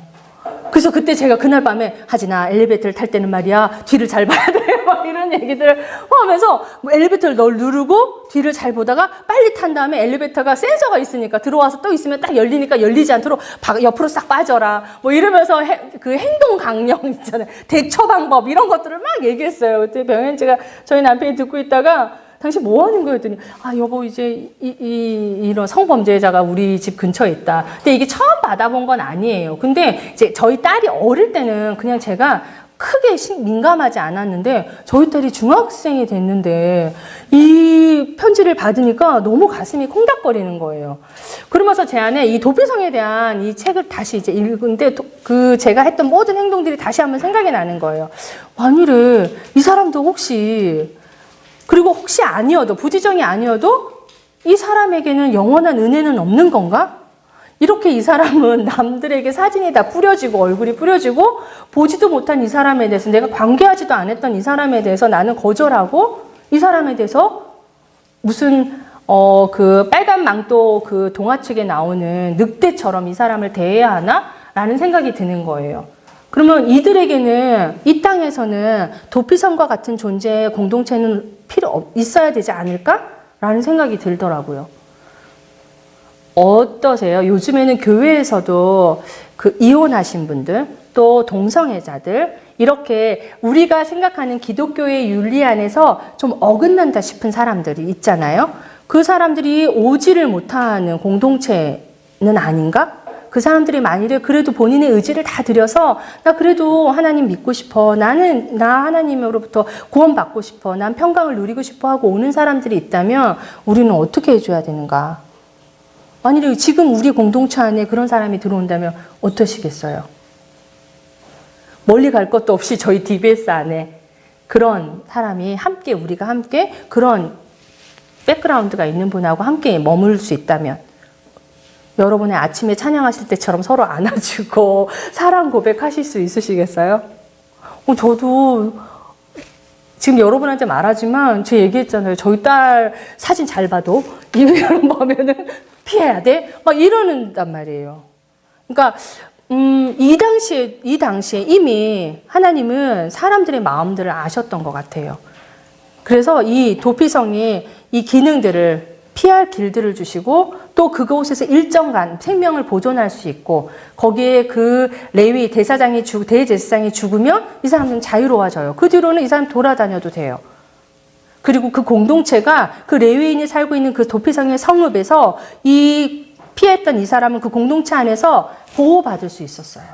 그래서 그때 제가 그날 밤에 하진아 엘리베이터를 탈 때는 말이야 뒤를 잘 봐야 돼 막 이런 얘기들을 하면서 엘리베이터를 누르고 뒤를 잘 보다가 빨리 탄 다음에 엘리베이터가 센서가 있으니까 들어와서 또 있으면 딱 열리니까 열리지 않도록 옆으로 싹 빠져라 뭐 이러면서 그 행동 강령 있잖아요. 대처 방법 이런 것들을 막 얘기했어요. 그때 병현지가 저희 남편이 듣고 있다가 당신 뭐 하는 거예요? 했더니, 아, 여보, 이제, 이런 성범죄자가 우리 집 근처에 있다. 근데 이게 처음 받아본 건 아니에요. 근데 이제 저희 딸이 어릴 때는 그냥 제가 크게 민감하지 않았는데, 저희 딸이 중학생이 됐는데, 이 편지를 받으니까 너무 가슴이 콩닥거리는 거예요. 그러면서 제 안에 이 도피성에 대한 이 책을 다시 이제 읽은데, 제가 했던 모든 행동들이 다시 한번 생각이 나는 거예요. 만일에 이 사람도 그리고 혹시 아니어도, 부지정이 아니어도 이 사람에게는 영원한 은혜는 없는 건가? 이렇게 이 사람은 남들에게 사진이 다 뿌려지고 얼굴이 뿌려지고 보지도 못한 이 사람에 대해서 내가 관계하지도 않았던 이 사람에 대해서 나는 거절하고 이 사람에 대해서 무슨 그 빨간 망토 그 동화책에 나오는 늑대처럼 이 사람을 대해야 하나? 라는 생각이 드는 거예요. 그러면 이들에게는 이 땅에서는 도피성과 같은 존재의 공동체는 있어야 되지 않을까라는 생각이 들더라고요. 어떠세요? 요즘에는 교회에서도 그 이혼하신 분들, 또 동성애자들, 이렇게 우리가 생각하는 기독교의 윤리 안에서 좀 어긋난다 싶은 사람들이 있잖아요. 그 사람들이 오지를 못하는 공동체는 아닌가? 그 사람들이 만일에 그래도 본인의 의지를 다 들여서 나 그래도 하나님 믿고 싶어. 나 하나님으로부터 구원받고 싶어. 난 평강을 누리고 싶어 하고 오는 사람들이 있다면 우리는 어떻게 해줘야 되는가? 만일에 지금 우리 공동체 안에 그런 사람이 들어온다면 어떠시겠어요? 멀리 갈 것도 없이 저희 DBS 안에 그런 사람이 함께 우리가 함께 그런 백그라운드가 있는 분하고 함께 머물 수 있다면 여러분의 아침에 찬양하실 때처럼 서로 안아주고 사랑 고백하실 수 있으시겠어요? 저도 지금 여러분한테 말하지만 제가 얘기했잖아요. 저희 딸 사진 잘 봐도 이런 거 보면은 피해야 돼? 막 이러는단 말이에요. 그러니까 이 당시에 이미 하나님은 사람들의 마음들을 아셨던 것 같아요. 그래서 이 도피성이 이 기능들을 피할 길들을 주시고 또 그곳에서 일정간 생명을 보존할 수 있고 거기에 그 레위 대제사장이 죽으면 이 사람은 자유로워져요. 그 뒤로는 이 사람 돌아다녀도 돼요. 그리고 그 공동체가 그 레위인이 살고 있는 그 도피성의 성읍에서 이 피했던 이 사람은 그 공동체 안에서 보호받을 수 있었어요.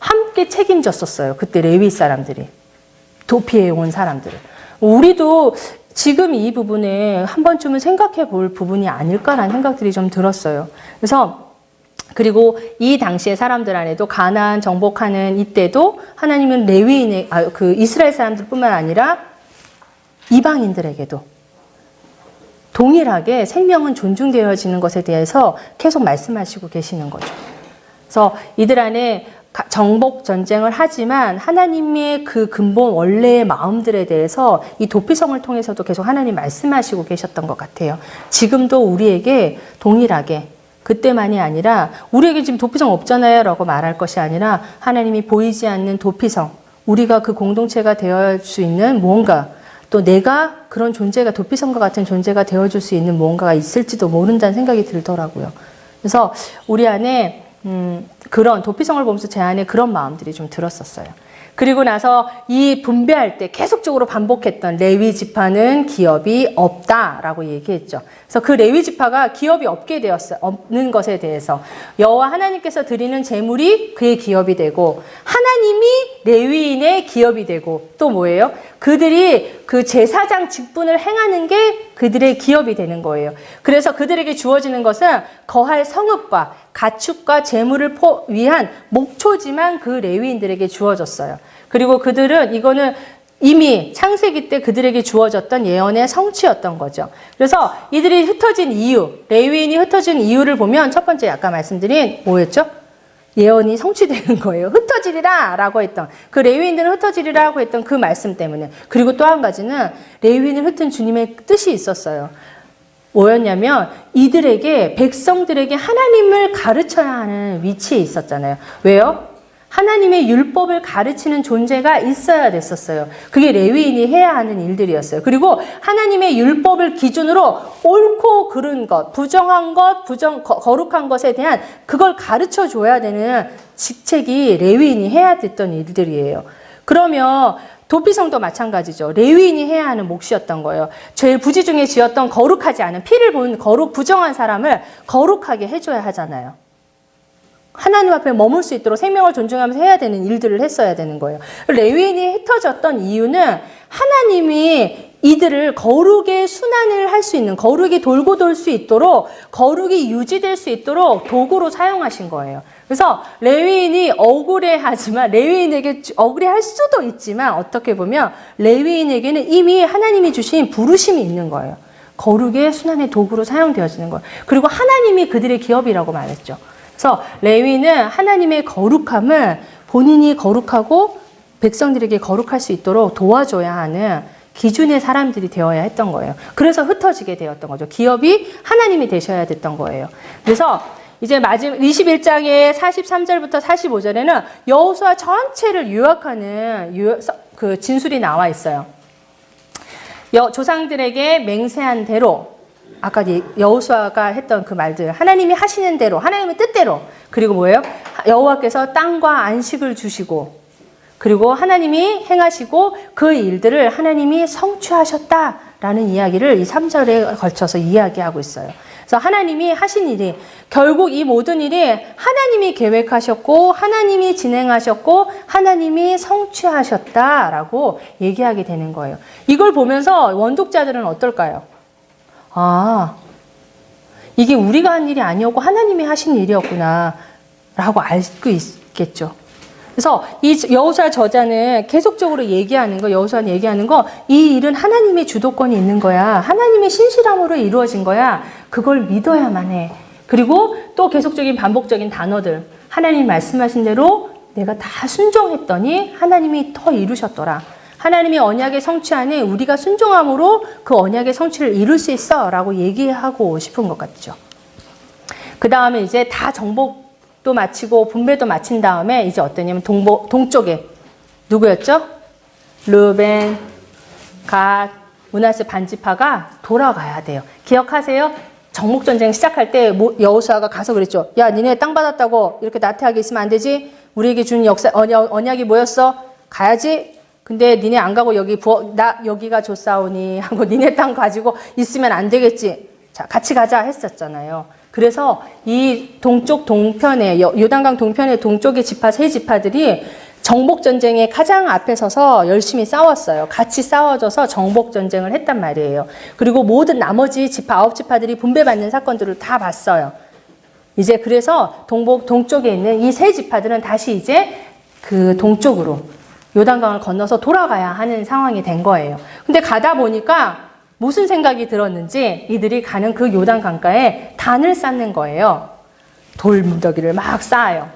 함께 책임졌었어요. 그때 레위 사람들이. 도피해 온 사람들을. 우리도 지금 이 부분에 한 번쯤은 생각해 볼 부분이 아닐까라는 생각들이 좀 들었어요. 그래서 그리고 이 당시의 사람들 안에도 가나안 정복하는 이때도 하나님은 레위인의 그 이스라엘 사람들뿐만 아니라 이방인들에게도 동일하게 생명은 존중되어지는 것에 대해서 계속 말씀하시고 계시는 거죠. 그래서 이들 안에 정복 전쟁을 하지만 하나님의 그 근본 원래의 마음들에 대해서 이 도피성을 통해서도 계속 하나님 말씀하시고 계셨던 것 같아요. 지금도 우리에게 동일하게 그때만이 아니라 우리에게 지금 도피성 없잖아요 라고 말할 것이 아니라 하나님이 보이지 않는 도피성, 우리가 그 공동체가 되어줄 수 있는 무언가, 또 내가 그런 존재가 도피성과 같은 존재가 되어줄 수 있는 무언가가 있을지도 모른다는 생각이 들더라고요. 그래서 우리 안에 그런 도피성을 보면서 제 안에 그런 마음들이 좀 들었었어요. 그리고 나서 이 분배할 때 계속적으로 반복했던 레위 지파는 기업이 없다라고 얘기했죠. 그래서 그 레위 지파가 기업이 없는 것에 대해서 여호와 하나님께서 드리는 재물이 그의 기업이 되고 하나님이 레위인의 기업이 되고 또 뭐예요? 그들이 그 제사장 직분을 행하는 게 그들의 기업이 되는 거예요. 그래서 그들에게 주어지는 것은 거할 성읍과 가축과 재물을 위한 목초지만 그 레위인들에게 주어졌어요. 그리고 그들은 이거는 이미 창세기 때 그들에게 주어졌던 예언의 성취였던 거죠. 그래서 이들이 흩어진 이유, 레위인이 흩어진 이유를 보면 첫 번째 아까 말씀드린 뭐였죠? 예언이 성취되는 거예요. 흩어지리라 라고 했던 그 레위인들은 흩어지리라 하고 했던 그 말씀 때문에. 그리고 또 한 가지는 레위인을 흩은 주님의 뜻이 있었어요. 뭐였냐면 이들에게 백성들에게 하나님을 가르쳐야 하는 위치에 있었잖아요. 왜요? 하나님의 율법을 가르치는 존재가 있어야 됐었어요. 그게 레위인이 해야 하는 일들이었어요. 그리고 하나님의 율법을 기준으로 옳고 그른 것, 부정한 것, 거룩한 것에 대한 그걸 가르쳐 줘야 되는 직책이 레위인이 해야 됐던 일들이에요. 그러면 도피성도 마찬가지죠. 레위인이 해야 하는 몫이었던 거예요. 죄 부지 중에 지었던 거룩하지 않은 피를 본 부정한 사람을 거룩하게 해줘야 하잖아요. 하나님 앞에 머물 수 있도록 생명을 존중하면서 해야 되는 일들을 했어야 되는 거예요. 레위인이 흩어졌던 이유는 하나님이 이들을 거룩의 순환을 할 수 있는, 거룩이 돌고 돌 수 있도록, 거룩이 유지될 수 있도록 도구로 사용하신 거예요. 그래서 레위인이 억울해하지만, 레위인에게 억울해할 수도 있지만 어떻게 보면 레위인에게는 이미 하나님이 주신 부르심이 있는 거예요. 거룩의 순환의 도구로 사용되어지는 거예요. 그리고 하나님이 그들의 기업이라고 말했죠. 그래서 레위는 하나님의 거룩함을 본인이 거룩하고 백성들에게 거룩할 수 있도록 도와줘야 하는 기준의 사람들이 되어야 했던 거예요. 그래서 흩어지게 되었던 거죠. 기업이 하나님이 되셔야 됐던 거예요. 그래서 이제 마지막 21장의 43절부터 45절에는 여호수아 전체를 요약하는 그 진술이 나와 있어요. 조상들에게 맹세한 대로 아까 여호수아가 했던 그 말들, 하나님이 하시는 대로, 하나님의 뜻대로, 그리고 뭐예요? 여호와께서 땅과 안식을 주시고, 그리고 하나님이 행하시고 그 일들을 하나님이 성취하셨다라는 이야기를 이 3절에 걸쳐서 이야기하고 있어요. 그래서 하나님이 하신 일이, 결국 이 모든 일이 하나님이 계획하셨고 하나님이 진행하셨고 하나님이 성취하셨다라고 얘기하게 되는 거예요. 이걸 보면서 원독자들은 어떨까요? 아, 이게 우리가 한 일이 아니었고 하나님이 하신 일이었구나 라고 알고 있겠죠. 그래서 이 여호수아 저자는 계속적으로 얘기하는 거, 여호수아는 얘기하는 거, 이 일은 하나님의 주도권이 있는 거야. 하나님의 신실함으로 이루어진 거야. 그걸 믿어야만 해. 그리고 또 계속적인 반복적인 단어들. 하나님 말씀하신 대로 내가 다 순종했더니 하나님이 더 이루셨더라. 하나님이 언약의 성취 안에 우리가 순종함으로 그 언약의 성취를 이룰 수 있어 라고 얘기하고 싶은 것 같죠. 그 다음에 이제 다 정복도 마치고 분배도 마친 다음에 이제 어떠냐면 동쪽에 누구였죠? 르벤, 갓, 므낫세 반지파가 돌아가야 돼요. 기억하세요? 정복전쟁 시작할 때 여호수아가 가서 그랬죠. 야, 니네 땅 받았다고 이렇게 나태하게 있으면 안 되지? 우리에게 준 언약이 뭐였어? 가야지? 근데 니네 안 가고 여기가 좋사오니 하고 니네 땅 가지고 있으면 안 되겠지. 자, 같이 가자 했었잖아요. 그래서 이 동쪽 동편에, 요단강 동편의 동쪽의 지파, 세 지파들이 정복전쟁의 가장 앞에 서서 열심히 싸웠어요. 같이 싸워져서 정복전쟁을 했단 말이에요. 그리고 모든 나머지 지파, 9지파들이 분배받는 사건들을 다 봤어요. 이제 그래서 동쪽에 있는 이 세 지파들은 다시 이제 그 동쪽으로 요단강을 건너서 돌아가야 하는 상황이 된 거예요. 근데 가다 보니까 무슨 생각이 들었는지 이들이 가는 그 요단 강가에 단을 쌓는 거예요. 돌무더기를 막 쌓아요.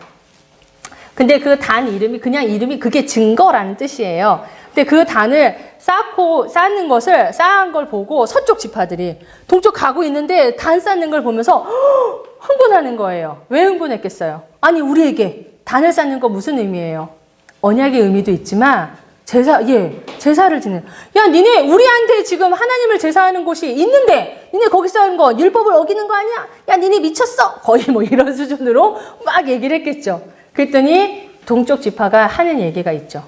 근데 그 단 이름이 그게 증거라는 뜻이에요. 근데 그 단을 쌓는 것을 쌓은 걸 보고 서쪽 지파들이 동쪽 가고 있는데 단 쌓는 걸 보면서 흥분하는 거예요. 왜 흥분했겠어요? 아니, 우리에게 단을 쌓는 거 무슨 의미예요? 언약의 의미도 있지만 제사를 지내는. 야, 니네 우리한테 지금 하나님을 제사하는 곳이 있는데 니네 거기서 하는 거 율법을 어기는 거 아니야? 야, 니네 미쳤어? 거의 뭐 이런 수준으로 막 얘기를 했겠죠. 그랬더니 동쪽 지파가 하는 얘기가 있죠.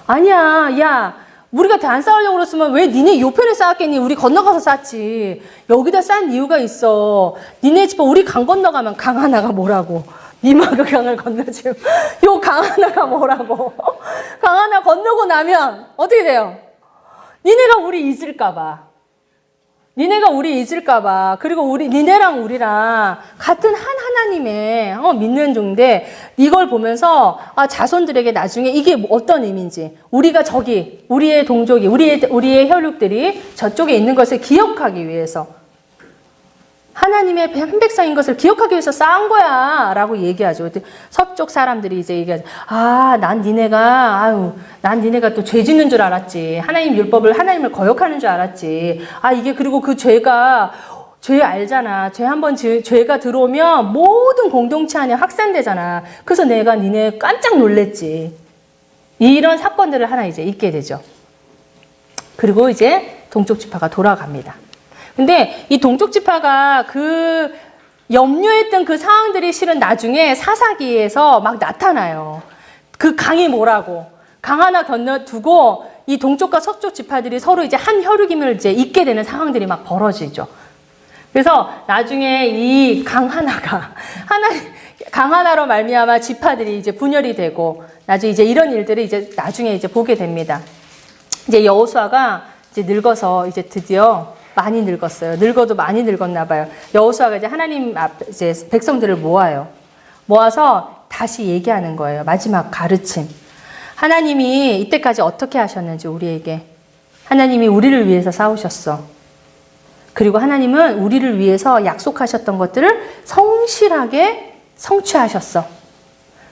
아니야, 야, 우리가 단 쌓으려고 그랬으면 왜 니네 요 편에 쌓았겠니? 우리 건너가서 쌓지. 여기다 쌓은 이유가 있어. 니네 지파 우리 강 건너가면 강 하나가 뭐라고. 니마가 강을 건너지. 요 강 하나가 뭐라고. 강 하나 건너고 나면 어떻게 돼요? 니네가 우리 잊을까 봐. 니네가 우리 잊을까봐. 그리고 니네랑 우리랑 같은 한 하나님의 믿는 종인데 이걸 보면서 자손들에게 나중에 이게 어떤 의미인지 우리가 우리의 동족이 우리의 혈육들이 저쪽에 있는 것을 기억하기 위해서 하나님의 한 백성인 것을 기억하기 위해서 쌓은 거야 라고 얘기하죠. 서쪽 사람들이 이제 얘기하죠. 난 니네가 또 죄 짓는 줄 알았지. 하나님을 거역하는 줄 알았지. 이게 그리고 그 죄 알잖아. 죄가 들어오면 모든 공동체 안에 확산되잖아. 그래서 내가 니네 깜짝 놀랬지. 이런 사건들을 하나 이제 있게 되죠. 그리고 이제 동쪽 지파가 돌아갑니다. 근데 이 동쪽 지파가 그 염려했던 그 상황들이 실은 나중에 사사기에서 막 나타나요. 그 강이 뭐라고. 강 하나 건너두고 이 동쪽과 서쪽 지파들이 서로 이제 한 혈육임을 이제 잊게 되는 상황들이 막 벌어지죠. 그래서 나중에 이 강 하나로 말미암아 지파들이 이제 분열이 되고 나중에 이제 이런 일들을 이제 나중에 이제 보게 됩니다. 이제 여호수아가 이제 늙어서 이제 드디어 많이 늙었어요. 늙어도 많이 늙었나 봐요. 여호수아가 이제 하나님 앞에 이제 백성들을 모아서 다시 얘기하는 거예요. 마지막 가르침. 하나님이 이때까지 어떻게 하셨는지 우리에게. 하나님이 우리를 위해서 싸우셨어. 그리고 하나님은 우리를 위해서 약속하셨던 것들을 성실하게 성취하셨어.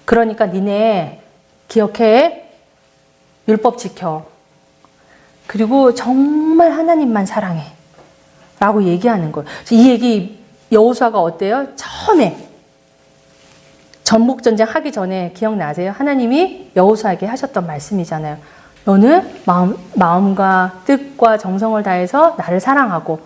그러니까 니네 기억해. 율법 지켜. 그리고 정말 하나님만 사랑해. 라고 얘기하는 거예요. 이 얘기 여호수아가 어때요? 처음에 전복전쟁 하기 전에 기억나세요? 하나님이 여호수아에게 하셨던 말씀이잖아요. 너는 마음과 뜻과 정성을 다해서 나를 사랑하고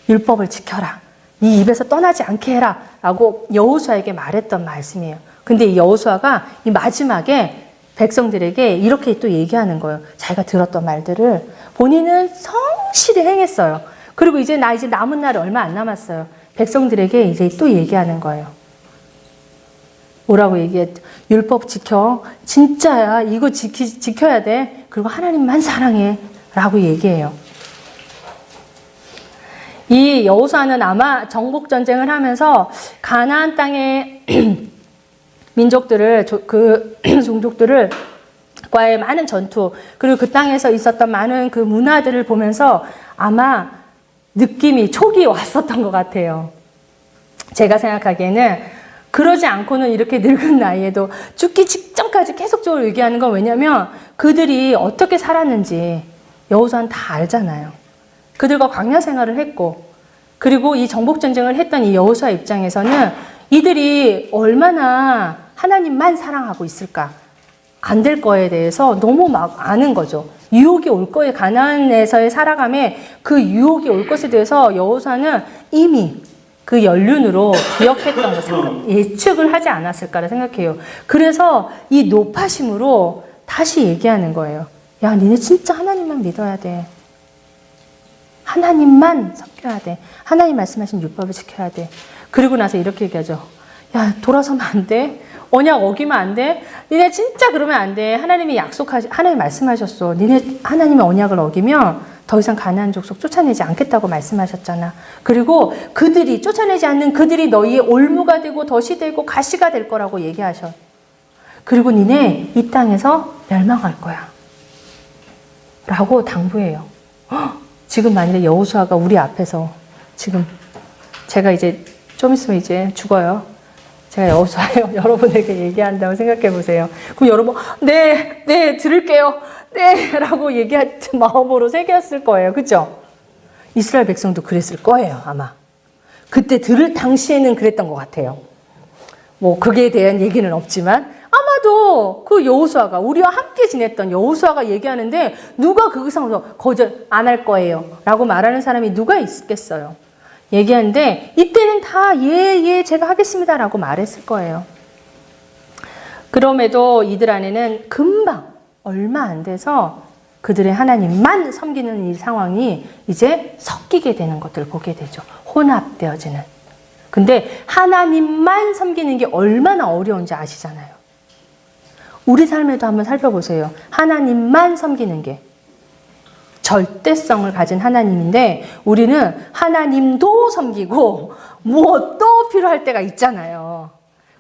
율법을 지켜라. 네 입에서 떠나지 않게 해라. 라고 여호수아에게 말했던 말씀이에요. 근데 이 여호수아가 이 마지막에 백성들에게 이렇게 또 얘기하는 거예요. 자기가 들었던 말들을 본인은 성실히 행했어요. 그리고 이제 남은 날이 얼마 안 남았어요. 백성들에게 이제 또 얘기하는 거예요. 뭐라고 얘기했죠? 율법 지켜. 진짜야. 이거 지켜야 돼. 그리고 하나님만 사랑해. 라고 얘기해요. 이 여호수아는 아마 정복전쟁을 하면서 가나안 땅의 민족들을 종족들을 과의 많은 전투 그리고 그 땅에서 있었던 많은 그 문화들을 보면서 아마 촉이 왔었던 것 같아요. 제가 생각하기에는 그러지 않고는 이렇게 늙은 나이에도 죽기 직전까지 계속적으로 얘기하는 건 왜냐면 그들이 어떻게 살았는지 여호수아는 다 알잖아요. 그들과 광야 생활을 했고 그리고 이 정복전쟁을 했던 이 여호수아 입장에서는 이들이 얼마나 하나님만 사랑하고 있을까? 안 될 거에 대해서 너무 막 아는 거죠. 유혹이 올 거에 가나안에서의 살아감에 그 유혹이 올 것에 대해서 여호수아는 이미 그 연륜으로 기억했던 것을 예측을 하지 않았을까를 생각해요. 그래서 이 높아심으로 다시 얘기하는 거예요. 야, 니네 진짜 하나님만 믿어야 돼. 하나님만 섬겨야 돼. 하나님 말씀하신 율법을 지켜야 돼. 그리고 나서 이렇게 얘기하죠. 야, 돌아서면 안 돼. 언약 어기면 안 돼. 니네 진짜 그러면 안 돼. 하나님 말씀하셨어. 니네 하나님의 언약을 어기면 더 이상 가나안 족속 쫓아내지 않겠다고 말씀하셨잖아. 그리고 쫓아내지 않는 그들이 너희의 올무가 되고 덫이 되고 가시가 될 거라고 얘기하셔. 그리고 니네 이 땅에서 멸망할 거야. 라고 당부해요. 지금 만일에 여호수아가 우리 앞에서 지금 제가 이제 좀 있으면 이제 죽어요. 제가 여호수아예요. 여러분에게 얘기한다고 생각해 보세요. 그럼 여러분 네 들을게요. 네 라고 얘기할 마음으로 새겼을 거예요. 그렇죠? 이스라엘 백성도 그랬을 거예요. 아마. 그때 들을 당시에는 그랬던 것 같아요. 뭐 그게 대한 얘기는 없지만 아마도 그 여호수아가 우리와 함께 지냈던 여호수아가 얘기하는데 누가 그 상황에서 거절 안 할 거예요 라고 말하는 사람이 누가 있겠어요. 얘기하는데 이때는 다 예 제가 하겠습니다 라고 말했을 거예요. 그럼에도 이들 안에는 금방 얼마 안 돼서 그들의 하나님만 섬기는 이 상황이 이제 섞이게 되는 것들을 보게 되죠. 혼합되어지는. 근데 하나님만 섬기는 게 얼마나 어려운지 아시잖아요. 우리 삶에도 한번 살펴보세요. 하나님만 섬기는 게 절대성을 가진 하나님인데 우리는 하나님도 섬기고 무엇도 필요할 때가 있잖아요.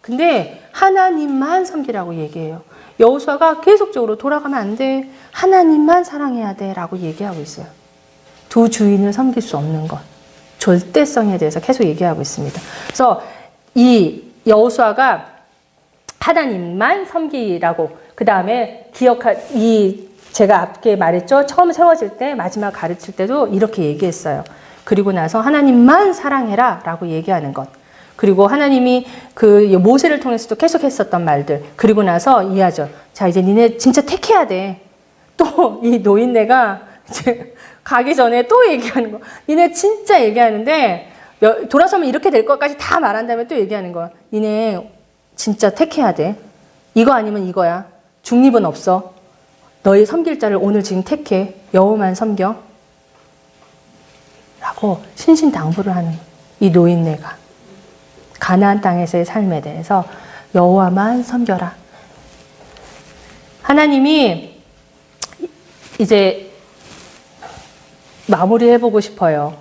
근데 하나님만 섬기라고 얘기해요. 여호수아가 계속적으로 돌아가면 안 돼. 하나님만 사랑해야 돼 라고 얘기하고 있어요. 두 주인을 섬길 수 없는 것. 절대성에 대해서 계속 얘기하고 있습니다. 그래서 이 여호수아가 하나님만 섬기라고 그 다음에 제가 앞에 말했죠. 처음 세워질 때 마지막 가르칠 때도 이렇게 얘기했어요. 그리고 나서 하나님만 사랑해라 라고 얘기하는 것. 그리고 하나님이 그 모세를 통해서도 계속 했었던 말들. 그리고 나서 이하죠. 자, 이제 니네 진짜 택해야 돼. 또 이 노인네가 이제 가기 전에 또 얘기하는 거. 니네 진짜 얘기하는데 돌아서면 이렇게 될 것까지 다 말한 다음에 또 얘기하는 거야. 니네 진짜 택해야 돼. 이거 아니면 이거야. 중립은 없어. 너희 섬길 자를 오늘 지금 택해. 여호와만 섬겨. 라고 신신당부를 하는 이 노인네가 가나안 땅에서의 삶에 대해서 여호와만 섬겨라. 하나님이 이제 마무리해보고 싶어요.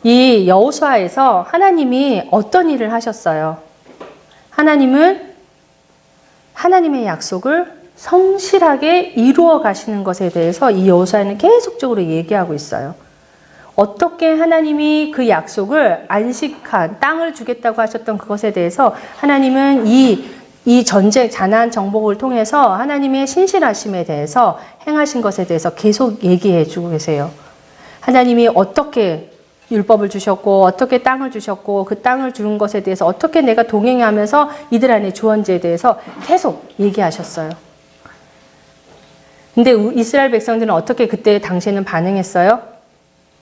이 여호수아에서 하나님이 어떤 일을 하셨어요? 하나님은 하나님의 약속을 성실하게 이루어 가시는 것에 대해서 이 여호수아는 계속적으로 얘기하고 있어요. 어떻게 하나님이 그 약속을 안식한 땅을 주겠다고 하셨던 그것에 대해서 하나님은 이 전쟁 가나안 정복을 통해서 하나님의 신실하심에 대해서 행하신 것에 대해서 계속 얘기해 주고 계세요. 하나님이 어떻게 율법을 주셨고 어떻게 땅을 주셨고 그 땅을 주는 것에 대해서 어떻게 내가 동행하면서 이들 안에 주원지에 대해서 계속 얘기하셨어요. 근데 이스라엘 백성들은 어떻게 그때 당시에는 반응했어요?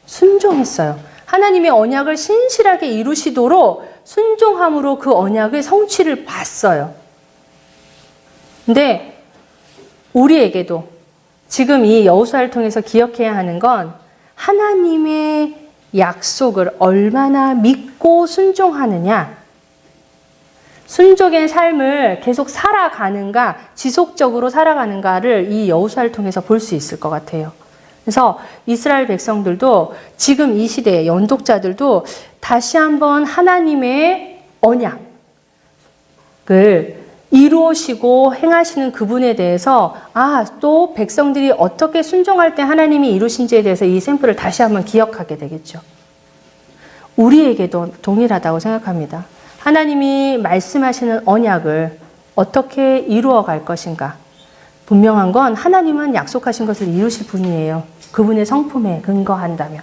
순종했어요. 하나님의 언약을 신실하게 이루시도록 순종함으로 그 언약의 성취를 봤어요. 근데 우리에게도 지금 이 여호수아를 통해서 기억해야 하는 건 하나님의 약속을 얼마나 믿고 순종하느냐, 순종의 삶을 계속 살아가는가, 지속적으로 살아가는가를 이 여호수아를 통해서 볼 수 있을 것 같아요. 그래서 이스라엘 백성들도 지금 이 시대의 연독자들도 다시 한번 하나님의 언약을 이루시고 행하시는 그분에 대해서 또 백성들이 어떻게 순종할 때 하나님이 이루신지에 대해서 이 샘플을 다시 한번 기억하게 되겠죠. 우리에게도 동일하다고 생각합니다. 하나님이 말씀하시는 언약을 어떻게 이루어 갈 것인가. 분명한 건 하나님은 약속하신 것을 이루실 분이에요. 그분의 성품에 근거한다면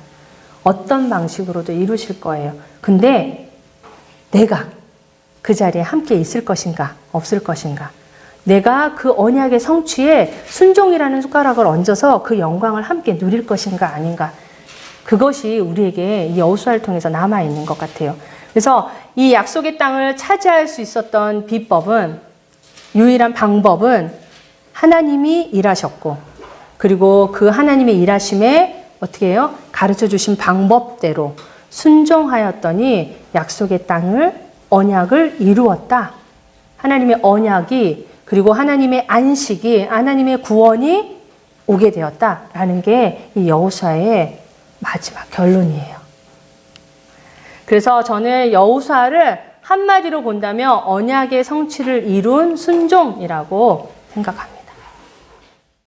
어떤 방식으로도 이루실 거예요. 근데 내가 그 자리에 함께 있을 것인가 없을 것인가, 내가 그 언약의 성취에 순종이라는 숟가락을 얹어서 그 영광을 함께 누릴 것인가 아닌가, 그것이 우리에게 이 여호수아를 통해서 남아있는 것 같아요. 그래서 이 약속의 땅을 차지할 수 있었던 비법은, 유일한 방법은 하나님이 일하셨고, 그리고 그 하나님의 일하심에 어떻게 해요? 가르쳐 주신 방법대로 순종하였더니 약속의 땅을, 언약을 이루었다. 하나님의 언약이, 그리고 하나님의 안식이, 하나님의 구원이 오게 되었다라는 게 이 여호수아의 마지막 결론이에요. 그래서 저는 여호수아를 한마디로 본다면 언약의 성취를 이룬 순종이라고 생각합니다.